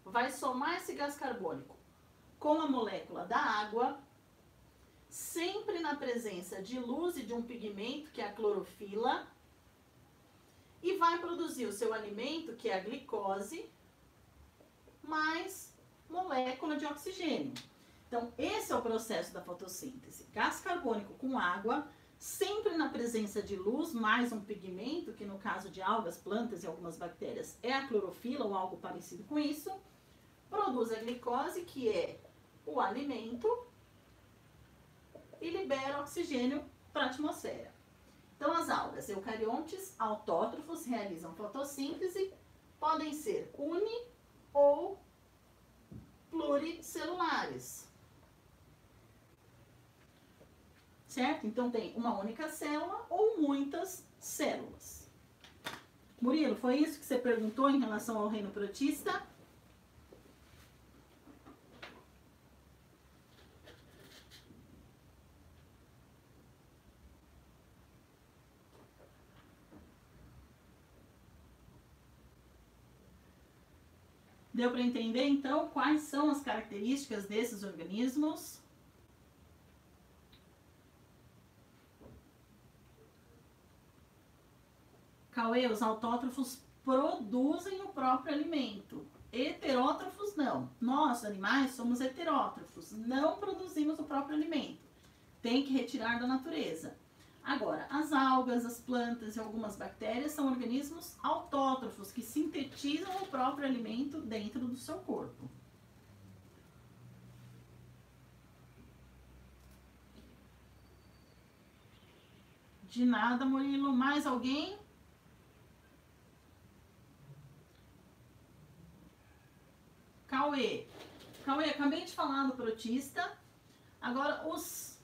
vai somar esse gás carbônico com a molécula da água, sempre na presença de luz e de um pigmento, que é a clorofila, e vai produzir o seu alimento, que é a glicose, mais molécula de oxigênio. Então, esse é o processo da fotossíntese. Gás carbônico com água, sempre na presença de luz, mais um pigmento, que no caso de algas, plantas e algumas bactérias é a clorofila ou algo parecido com isso, produz a glicose, que é o alimento, e libera oxigênio para a atmosfera. Então, as algas eucariontes autótrofos realizam fotossíntese, podem ser uni ou pluricelulares. Certo? Então, tem uma única célula ou muitas células. Murilo, foi isso que você perguntou em relação ao reino protista? Deu para entender, então, quais são as características desses organismos? Cauê, os autótrofos produzem o próprio alimento. Heterótrofos não. Nós, animais, somos heterótrofos. Não produzimos o próprio alimento. Tem que retirar da natureza. Agora, as algas, as plantas e algumas bactérias são organismos autótrofos que sintetizam o próprio alimento dentro do seu corpo. De nada, Murilo. Mais alguém? Cauê. Cauê, acabei de falar do protista. Agora, os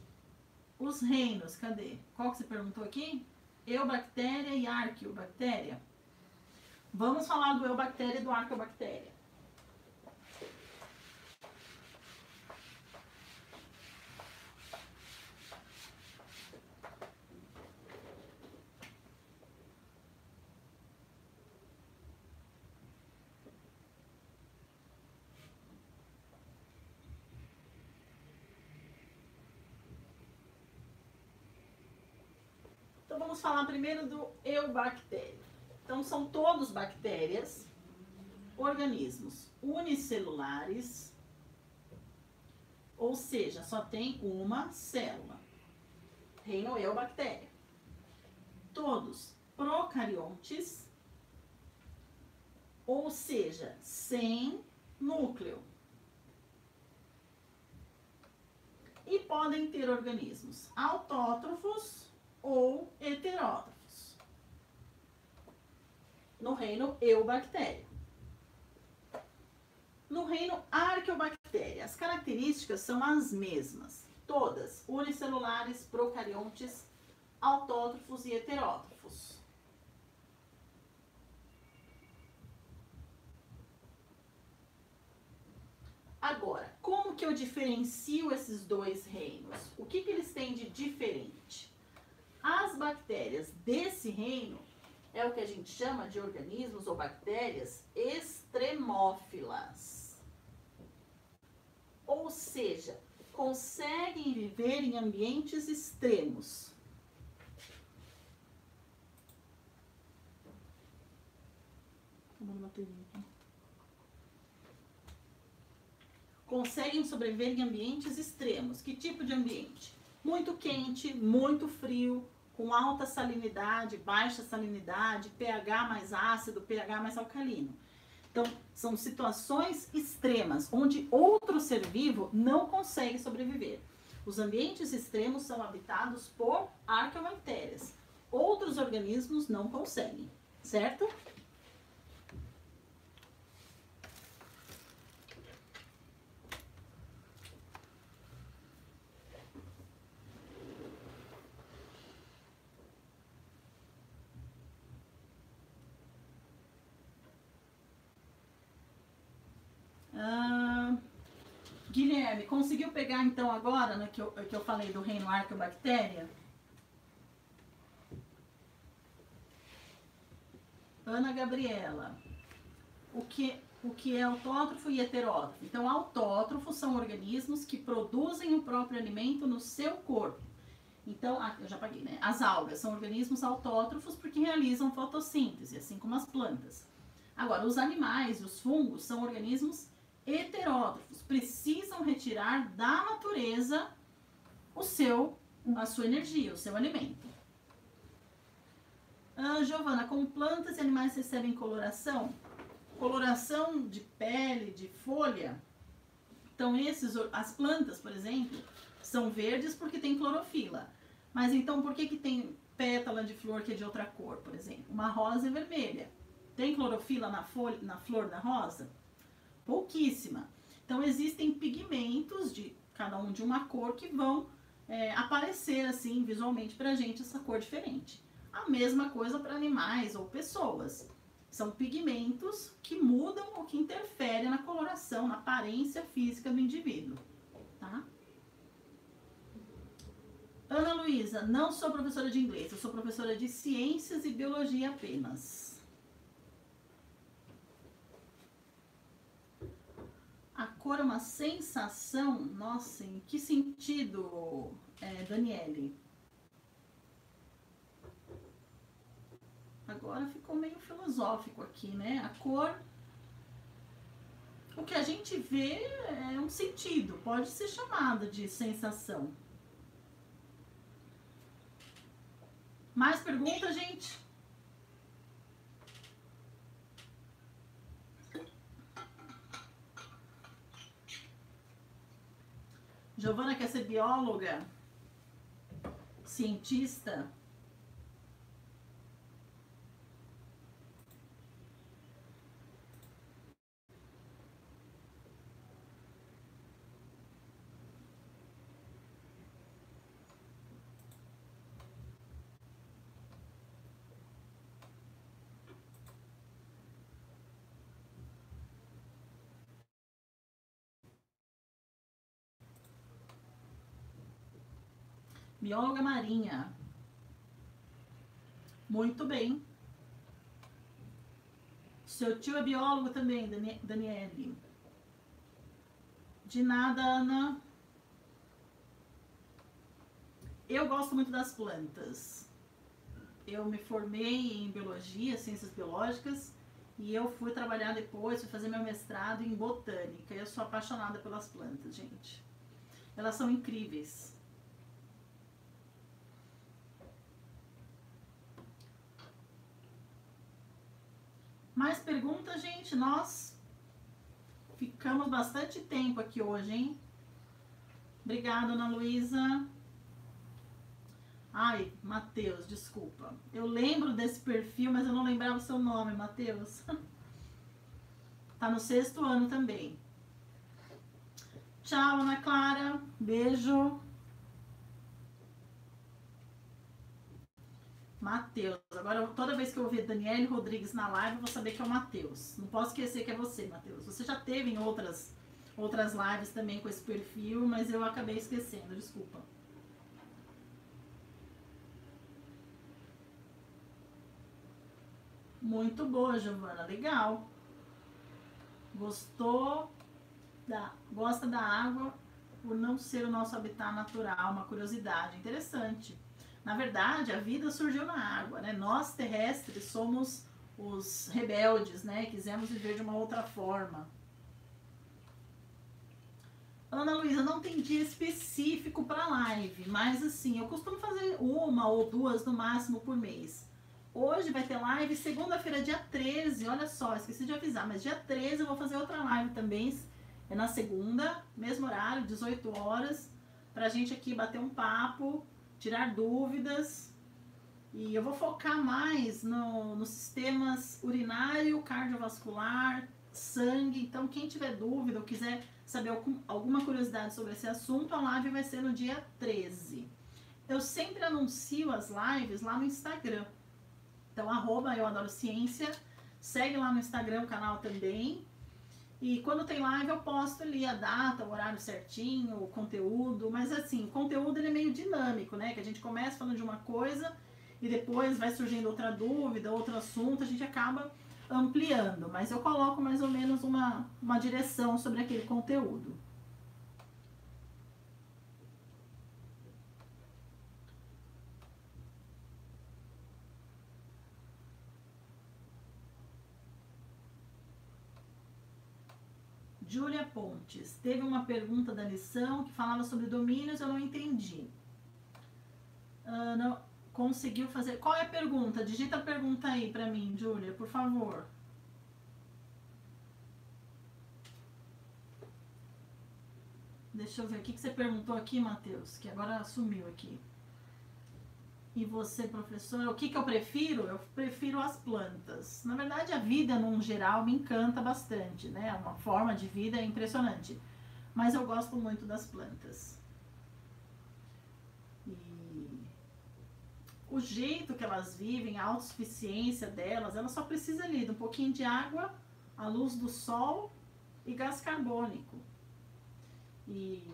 reinos, cadê? Qual que você perguntou aqui? Eubactéria e arqueobactéria. Vamos falar do eubactéria e do arqueobactéria. Então, vamos falar primeiro do eubactéria. Então, são todos bactérias, organismos unicelulares, ou seja, só tem uma célula. Reino eubactéria. Todos procariontes, ou seja, sem núcleo. E podem ter organismos autótrofos ou heterótrofos. No reino eubactéria. No reino arqueobactéria, as características são as mesmas. Todas unicelulares, procariontes, autótrofos e heterótrofos. Agora, como que eu diferencio esses dois reinos? O que eles têm de diferente? As bactérias desse reino é o que a gente chama de organismos ou bactérias extremófilas. Ou seja, conseguem viver em ambientes extremos. Conseguem sobreviver em ambientes extremos. Que tipo de ambiente? Muito quente, muito frio, com alta salinidade, baixa salinidade, pH mais ácido, pH mais alcalino. Então, são situações extremas, onde outro ser vivo não consegue sobreviver. Os ambientes extremos são habitados por arqueobactérias. Outros organismos não conseguem, certo? Guilherme, conseguiu pegar então agora, né, que eu falei do reino arqueobactéria? Ana Gabriela, o que é autótrofo e heterótrofo? Então, autótrofos são organismos que produzem o próprio alimento no seu corpo. Então, eu já paguei, né? As algas são organismos autótrofos porque realizam fotossíntese, assim como as plantas. Agora, os animais e os fungos são organismos heterótrofos, precisam retirar da natureza a sua energia, o seu alimento. Giovana, como plantas e animais recebem coloração? Coloração de pele, de folha. Então, as plantas, por exemplo, são verdes porque tem clorofila. Mas então, por que tem pétala de flor que é de outra cor, por exemplo? Uma rosa é vermelha. Tem clorofila na flor da rosa? Pouquíssima. Então, existem pigmentos de cada um de uma cor que vão aparecer assim visualmente pra gente essa cor diferente. A mesma coisa para animais ou pessoas. São pigmentos que mudam ou que interferem na coloração, na aparência física do indivíduo, tá? Ana Luísa, não sou professora de inglês, eu sou professora de ciências e biologia apenas. A cor é uma sensação? Nossa, em que sentido, Daniele? Agora ficou meio filosófico aqui, né? A cor, o que a gente vê é um sentido, pode ser chamada de sensação. Mais perguntas, gente? Giovana quer ser bióloga? Cientista? Bióloga marinha. Muito bem. Seu tio é biólogo também, Daniele. De nada, Ana. Eu gosto muito das plantas. Eu me formei em biologia, ciências biológicas, e eu fui trabalhar depois, fui fazer meu mestrado em botânica. Eu sou apaixonada pelas plantas, gente. Elas são incríveis. Mais perguntas, gente? Nós ficamos bastante tempo aqui hoje, hein? Obrigada, Ana Luísa. Ai, Matheus, desculpa. Eu lembro desse perfil, mas eu não lembrava o seu nome, Matheus. Tá no 6º ano também. Tchau, Ana Clara. Beijo. Matheus. Agora, toda vez que eu ouvir Daniele Rodrigues na live, eu vou saber que é o Matheus. Não posso esquecer que é você, Matheus. Você já teve em outras lives também com esse perfil, mas eu acabei esquecendo, desculpa. Muito boa, Giovana. Legal. Gosta da água por não ser o nosso habitat natural. Uma curiosidade interessante. Na verdade, a vida surgiu na água, né? Nós, terrestres, somos os rebeldes, né? Quisemos viver de uma outra forma. Ana Luísa, não tem dia específico para live, mas assim, eu costumo fazer uma ou duas no máximo por mês. Hoje vai ter live, segunda-feira, dia 13, olha só, esqueci de avisar, mas dia 13 eu vou fazer outra live também, é na segunda, mesmo horário, 18 horas, pra gente aqui bater um papo, tirar dúvidas, e eu vou focar mais nos sistemas urinário, cardiovascular, sangue, então quem tiver dúvida ou quiser saber alguma curiosidade sobre esse assunto, a live vai ser no dia 13. Eu sempre anuncio as lives lá no Instagram. Então, @eu adoro ciência, segue lá no Instagram o canal também. E quando tem live eu posto ali a data, o horário certinho, o conteúdo. Mas assim, o conteúdo ele é meio dinâmico, né? Que a gente começa falando de uma coisa e depois vai surgindo outra dúvida, outro assunto, a gente acaba ampliando. Mas eu coloco mais ou menos uma direção sobre aquele conteúdo. Júlia Pontes, teve uma pergunta da lição que falava sobre domínios, eu não entendi. Não conseguiu fazer. Qual é a pergunta? Digita a pergunta aí pra mim, Júlia, por favor. Deixa eu ver o que você perguntou aqui, Matheus, que agora sumiu aqui. E você, professora, o que eu prefiro? Eu prefiro as plantas. Na verdade, a vida, num geral, me encanta bastante, né? Uma forma de vida impressionante. Mas eu gosto muito das plantas. E o jeito que elas vivem, a autossuficiência delas, elas só precisam ali de um pouquinho de água, a luz do sol e gás carbônico. E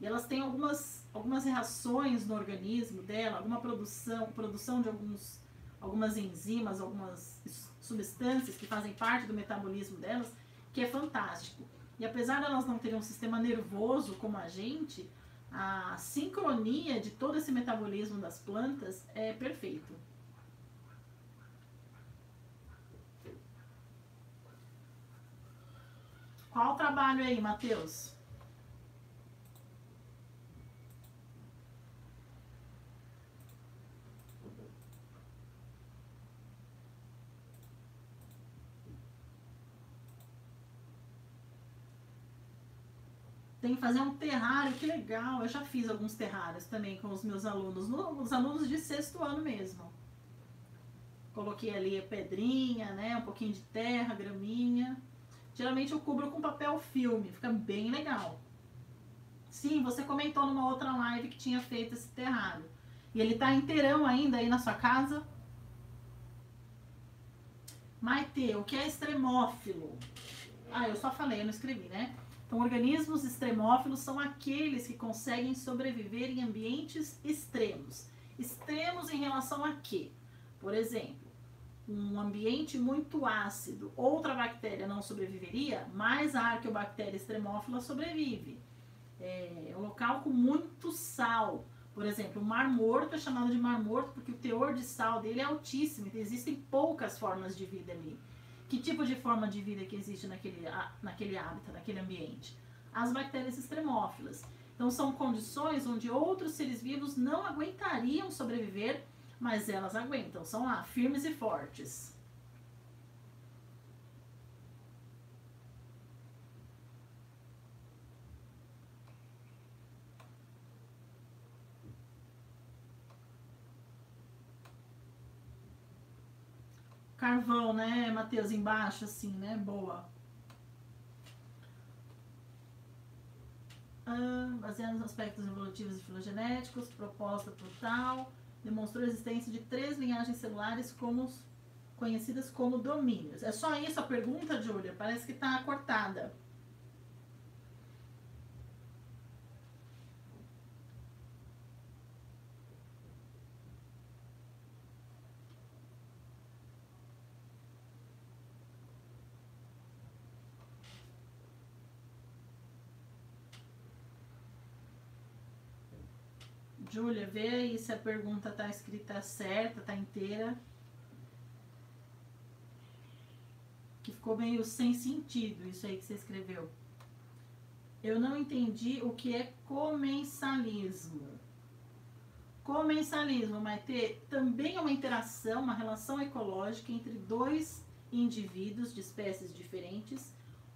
elas têm algumas reações no organismo dela, alguma produção de algumas enzimas, algumas substâncias que fazem parte do metabolismo delas, que é fantástico. E apesar de elas não terem um sistema nervoso como a gente, a sincronia de todo esse metabolismo das plantas é perfeito. Qual o trabalho aí, Matheus? Tem que fazer um terrário, que legal. Eu já fiz alguns terrários também com os meus alunos, os alunos de 6º ano mesmo. Coloquei ali a pedrinha, né, um pouquinho de terra, graminha. Geralmente eu cubro com papel filme, fica bem legal. Sim, você comentou numa outra live que tinha feito esse terrário. E ele tá inteirão ainda aí na sua casa? Maite, o que é extremófilo? Ah, eu só falei, eu não escrevi, né? Então, organismos extremófilos são aqueles que conseguem sobreviver em ambientes extremos. Extremos em relação a quê? Por exemplo, um ambiente muito ácido, outra bactéria não sobreviveria, mas a arqueobactéria extremófila sobrevive. É um local com muito sal. Por exemplo, o Mar Morto é chamado de Mar Morto porque o teor de sal dele é altíssimo. Existem poucas formas de vida ali. Que tipo de forma de vida que existe naquele hábitat, naquele ambiente? As bactérias extremófilas. Então, são condições onde outros seres vivos não aguentariam sobreviver, mas elas aguentam. São lá, firmes e fortes. Carvão, né, Matheus? Embaixo, assim, né? Boa. Baseado nos aspectos evolutivos e filogenéticos, proposta total, demonstrou a existência de 3 linhagens celulares conhecidas como domínios. É só isso a pergunta, Júlia? Parece que está cortada. Júlia, vê aí se a pergunta está escrita certa, está inteira. Que ficou meio sem sentido isso aí que você escreveu. Eu não entendi o que é comensalismo. Comensalismo, Maitê, também é uma interação, uma relação ecológica entre dois indivíduos de espécies diferentes.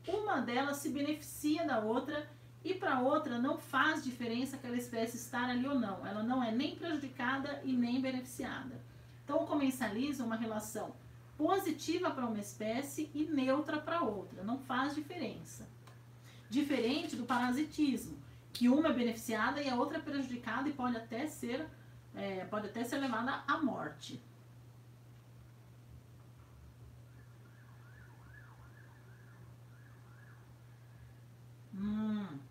Uma delas se beneficia da outra e para outra não faz diferença aquela espécie estar ali ou não. Ela não é nem prejudicada e nem beneficiada. Então, o comensalismo é uma relação positiva para uma espécie e neutra para outra. Não faz diferença. Diferente do parasitismo, que uma é beneficiada e a outra é prejudicada e pode até ser levada à morte.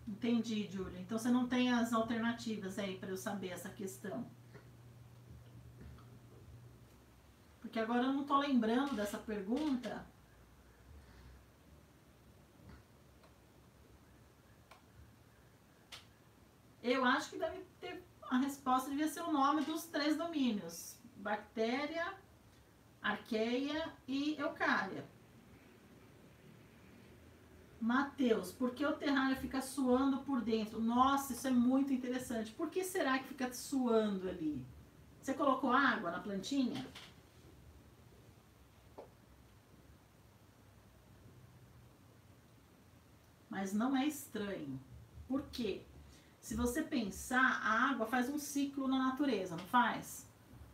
Entendi, Júlia. Então você não tem as alternativas aí para eu saber essa questão. Porque agora eu não tô lembrando dessa pergunta. Eu acho que deve ter, a resposta devia ser o nome dos 3 domínios: bactéria, arqueia e eucária. Mateus, por que o terrário fica suando por dentro? Nossa, isso é muito interessante. Por que será que fica suando ali? Você colocou água na plantinha? Mas não é estranho. Por quê? Se você pensar, a água faz um ciclo na natureza, não faz?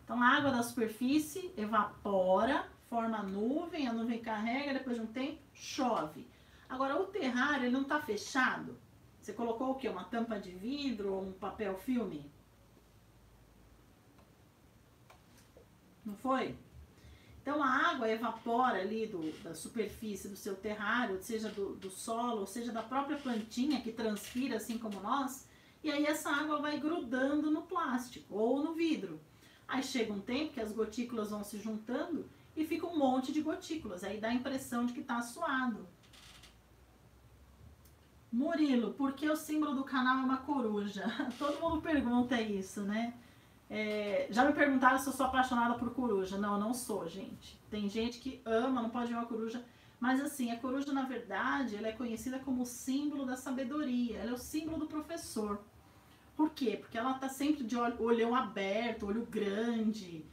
Então a água da superfície evapora, forma a nuvem carrega, depois de um tempo chove. Agora o terrário, ele não está fechado. Você colocou o quê? Uma tampa de vidro ou um papel filme? Não foi? Então a água evapora ali da superfície do seu terrário, seja do solo, ou seja da própria plantinha que transpira assim como nós, e aí essa água vai grudando no plástico ou no vidro. Aí chega um tempo que as gotículas vão se juntando e fica um monte de gotículas, aí dá a impressão de que está suado. Murilo, por que o símbolo do canal é uma coruja? Todo mundo pergunta isso, né? Já me perguntaram se eu sou apaixonada por coruja. Não, eu não sou, gente. Tem gente que ama, não pode ver uma coruja. Mas assim, a coruja, na verdade, ela é conhecida como o símbolo da sabedoria. Ela é o símbolo do professor. Por quê? Porque ela tá sempre de olhão aberto, olho grande,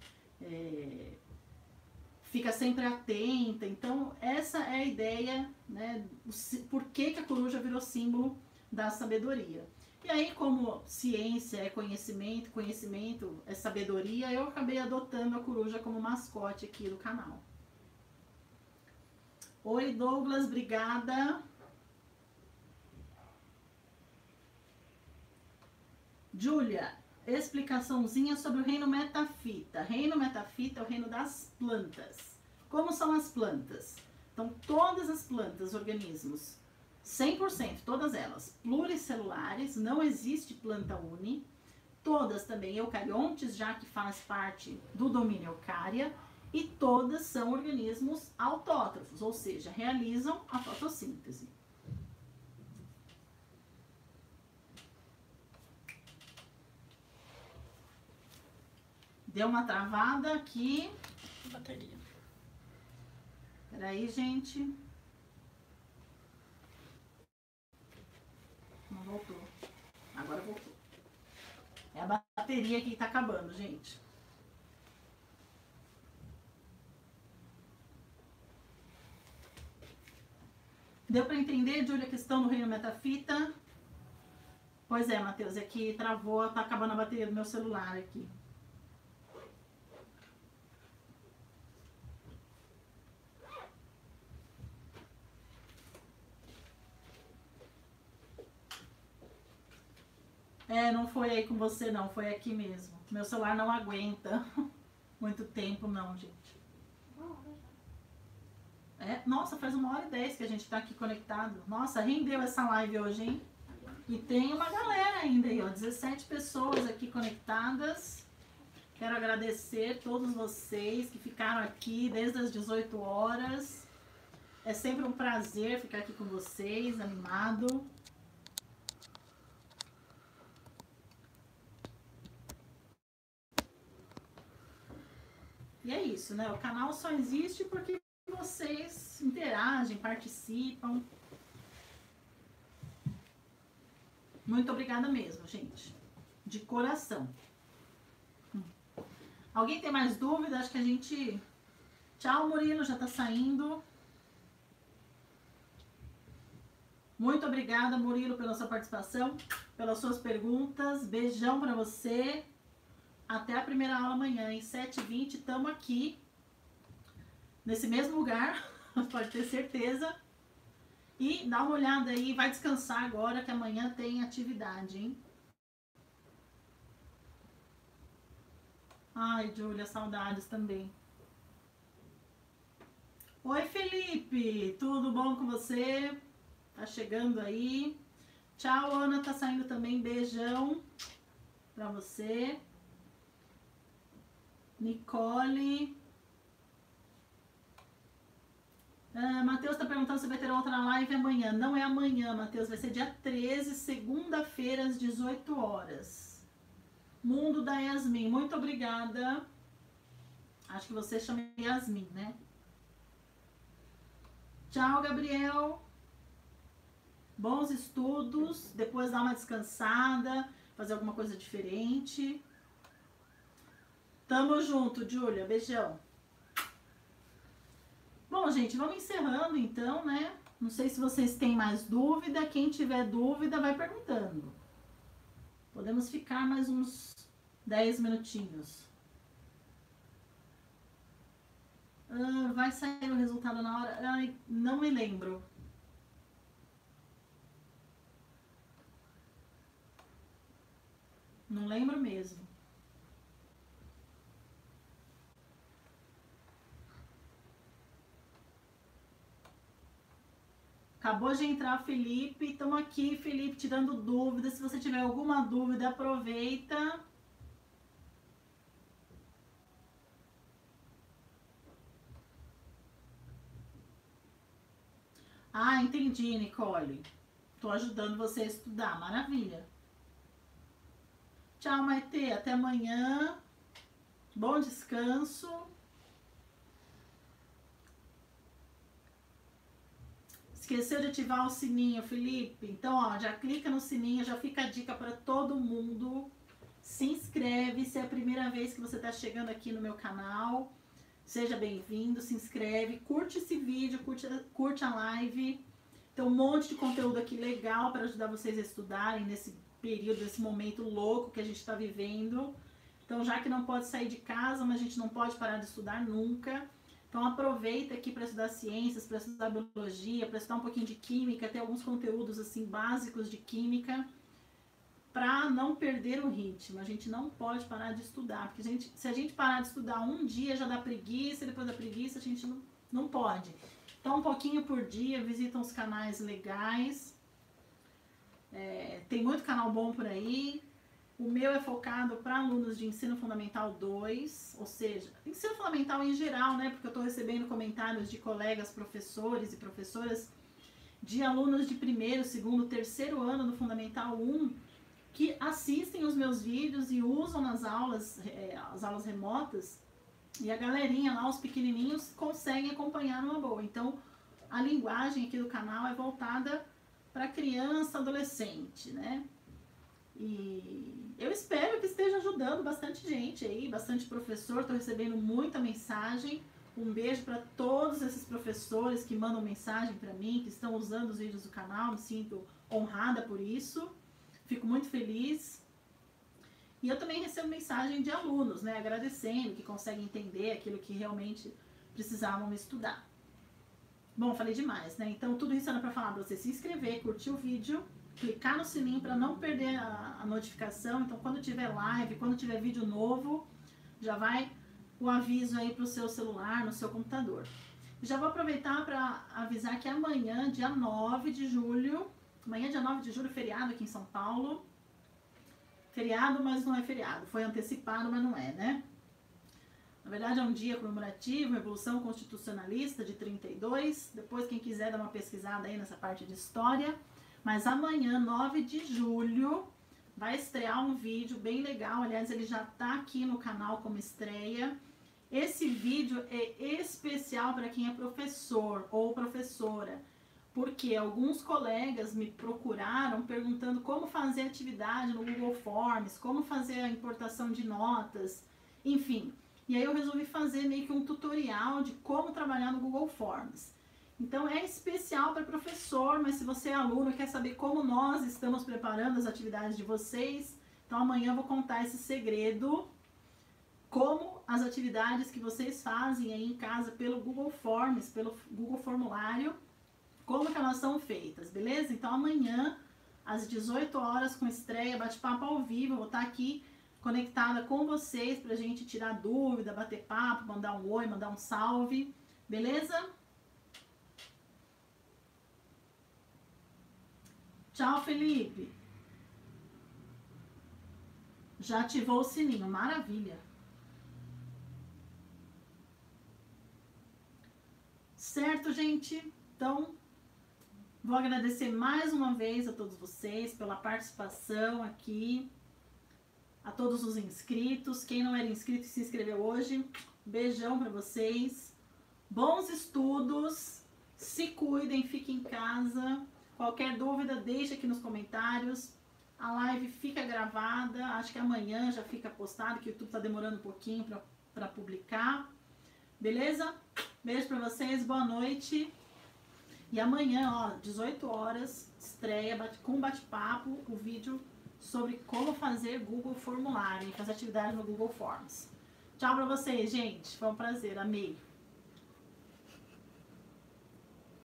fica sempre atenta. Então, essa é a ideia, né? Por que a coruja virou símbolo da sabedoria. E aí, como ciência é conhecimento, conhecimento é sabedoria, eu acabei adotando a coruja como mascote aqui do canal. Oi, Douglas, obrigada. Júlia, explicaçãozinha sobre o reino metafita. Reino metafita é o reino das plantas. Como são as plantas? Então, todas as plantas, organismos, 100%, todas elas, pluricelulares, não existe planta uni. Todas também eucariontes, já que faz parte do domínio eucária. E todas são organismos autótrofos, ou seja, realizam a fotossíntese. Deu uma travada aqui. Bateria. Peraí, gente. Não voltou. Agora voltou. É a bateria que tá acabando, gente. Deu para entender, Júlia, a questão do reino metafita? Pois é, Matheus, é que travou, tá acabando a bateria do meu celular aqui. Não foi aí com você não, foi aqui mesmo. Meu celular não aguenta muito tempo não, gente. Nossa, faz 1h10 que a gente tá aqui conectado. Nossa, rendeu essa live hoje, hein? E tem uma galera ainda aí, ó, 17 pessoas aqui conectadas. Quero agradecer todos vocês que ficaram aqui desde as 18 horas. É sempre um prazer ficar aqui com vocês, animado. E é isso, né? O canal só existe porque vocês interagem, participam. Muito obrigada mesmo, gente. De coração. Alguém tem mais dúvida? Acho que a gente... Tchau, Murilo, já tá saindo. Muito obrigada, Murilo, pela sua participação, pelas suas perguntas. Beijão pra você. Até a primeira aula amanhã, em 7h20, estamos aqui. Nesse mesmo lugar, pode ter certeza. E dá uma olhada aí, vai descansar agora que amanhã tem atividade, hein? Ai, Júlia, saudades também. Oi, Felipe, tudo bom com você? Tá chegando aí. Tchau, Ana, tá saindo também, beijão pra você. Nicole. Matheus tá perguntando se vai ter outra live amanhã. Não é amanhã, Matheus, vai ser dia 13, segunda-feira, às 18 horas. Mundo da Yasmin, muito obrigada. Acho que você chama Yasmin, né? Tchau, Gabriel. Bons estudos. Depois dá uma descansada, fazer alguma coisa diferente. Tamo junto, Júlia. Beijão. Bom, gente, vamos encerrando então, né? Não sei se vocês têm mais dúvida. Quem tiver dúvida, vai perguntando. Podemos ficar mais uns 10 minutinhos. Vai sair o resultado na hora? Ai, não me lembro. Não lembro mesmo. Acabou de entrar, Felipe. Estamos aqui, Felipe, tirando dúvidas. Se você tiver alguma dúvida, aproveita. Ah, entendi, Nicole. Tô ajudando você a estudar. Maravilha. Tchau, Maitê. Até amanhã. Bom descanso. Esqueceu de ativar o sininho, Felipe? Então, ó, já clica no sininho, já fica a dica para todo mundo. Se inscreve, se é a primeira vez que você está chegando aqui no meu canal. Seja bem-vindo, se inscreve, curte esse vídeo, curte a live. Tem um monte de conteúdo aqui legal para ajudar vocês a estudarem nesse período, nesse momento louco que a gente está vivendo. Então, já que não pode sair de casa, mas a gente não pode parar de estudar nunca. Então aproveita aqui para estudar ciências, para estudar biologia, para estudar um pouquinho de química, tem alguns conteúdos assim básicos de química, para não perder o ritmo. A gente não pode parar de estudar, porque se a gente parar de estudar um dia já dá preguiça, depois da preguiça a gente não pode. Então um pouquinho por dia, visita uns canais legais, tem muito canal bom por aí. O meu é focado para alunos de ensino fundamental 2, ou seja, ensino fundamental em geral, né? Porque eu estou recebendo comentários de colegas, professores e professoras de alunos de primeiro, segundo, terceiro ano do fundamental 1 que assistem os meus vídeos e usam nas aulas, as aulas remotas, e a galerinha lá, os pequenininhos, conseguem acompanhar numa boa. Então, a linguagem aqui do canal é voltada para criança, adolescente, né? E eu espero que esteja ajudando bastante gente aí, bastante professor. Estou recebendo muita mensagem. Um beijo para todos esses professores que mandam mensagem para mim, que estão usando os vídeos do canal. Me sinto honrada por isso. Fico muito feliz. E eu também recebo mensagem de alunos, né, agradecendo, que conseguem entender aquilo que realmente precisavam estudar. Bom, falei demais, né? Então, tudo isso era para falar para você se inscrever, curtir o vídeo, clicar no sininho para não perder a notificação. Então, quando tiver live, quando tiver vídeo novo, já vai o aviso aí para o seu celular, no seu computador. Já vou aproveitar para avisar que amanhã, dia 9 de julho, feriado aqui em São Paulo. Feriado, mas não é feriado. Foi antecipado, mas não é, né? Na verdade, é um dia comemorativo, Revolução Constitucionalista de 32. Depois, quem quiser dar uma pesquisada aí nessa parte de história. Mas amanhã, 9 de julho, vai estrear um vídeo bem legal. Aliás, ele já tá aqui no canal como estreia. Esse vídeo é especial para quem é professor ou professora. porque alguns colegas me procuraram perguntando como fazer atividade no Google Forms, como fazer a importação de notas, enfim. E aí eu resolvi fazer meio que um tutorial de como trabalhar no Google Forms. Então é especial para professor, mas se você é aluno e quer saber como nós estamos preparando as atividades de vocês, então amanhã eu vou contar esse segredo, como as atividades que vocês fazem aí em casa pelo Google Forms, pelo Google Formulário, como que elas são feitas, beleza? Então amanhã, às 18 horas, com estreia, bate-papo ao vivo, eu vou estar aqui conectada com vocês pra gente tirar dúvida, bater papo, mandar um oi, mandar um salve, beleza? Tchau, Felipe. Já ativou o sininho, maravilha. Certo, gente? Então, vou agradecer mais uma vez a todos vocês pela participação aqui, a todos os inscritos. Quem não era inscrito e se inscreveu hoje, beijão para vocês. Bons estudos, se cuidem, fiquem em casa. Qualquer dúvida, deixa aqui nos comentários. A live fica gravada, acho que amanhã já fica postado, que o YouTube tá demorando um pouquinho para publicar. Beleza? Beijo para vocês, boa noite. E amanhã, ó, 18 horas, estreia com bate-papo o vídeo sobre como fazer Google Formulário, fazer atividade no Google Forms. Tchau pra vocês, gente. Foi um prazer, amei.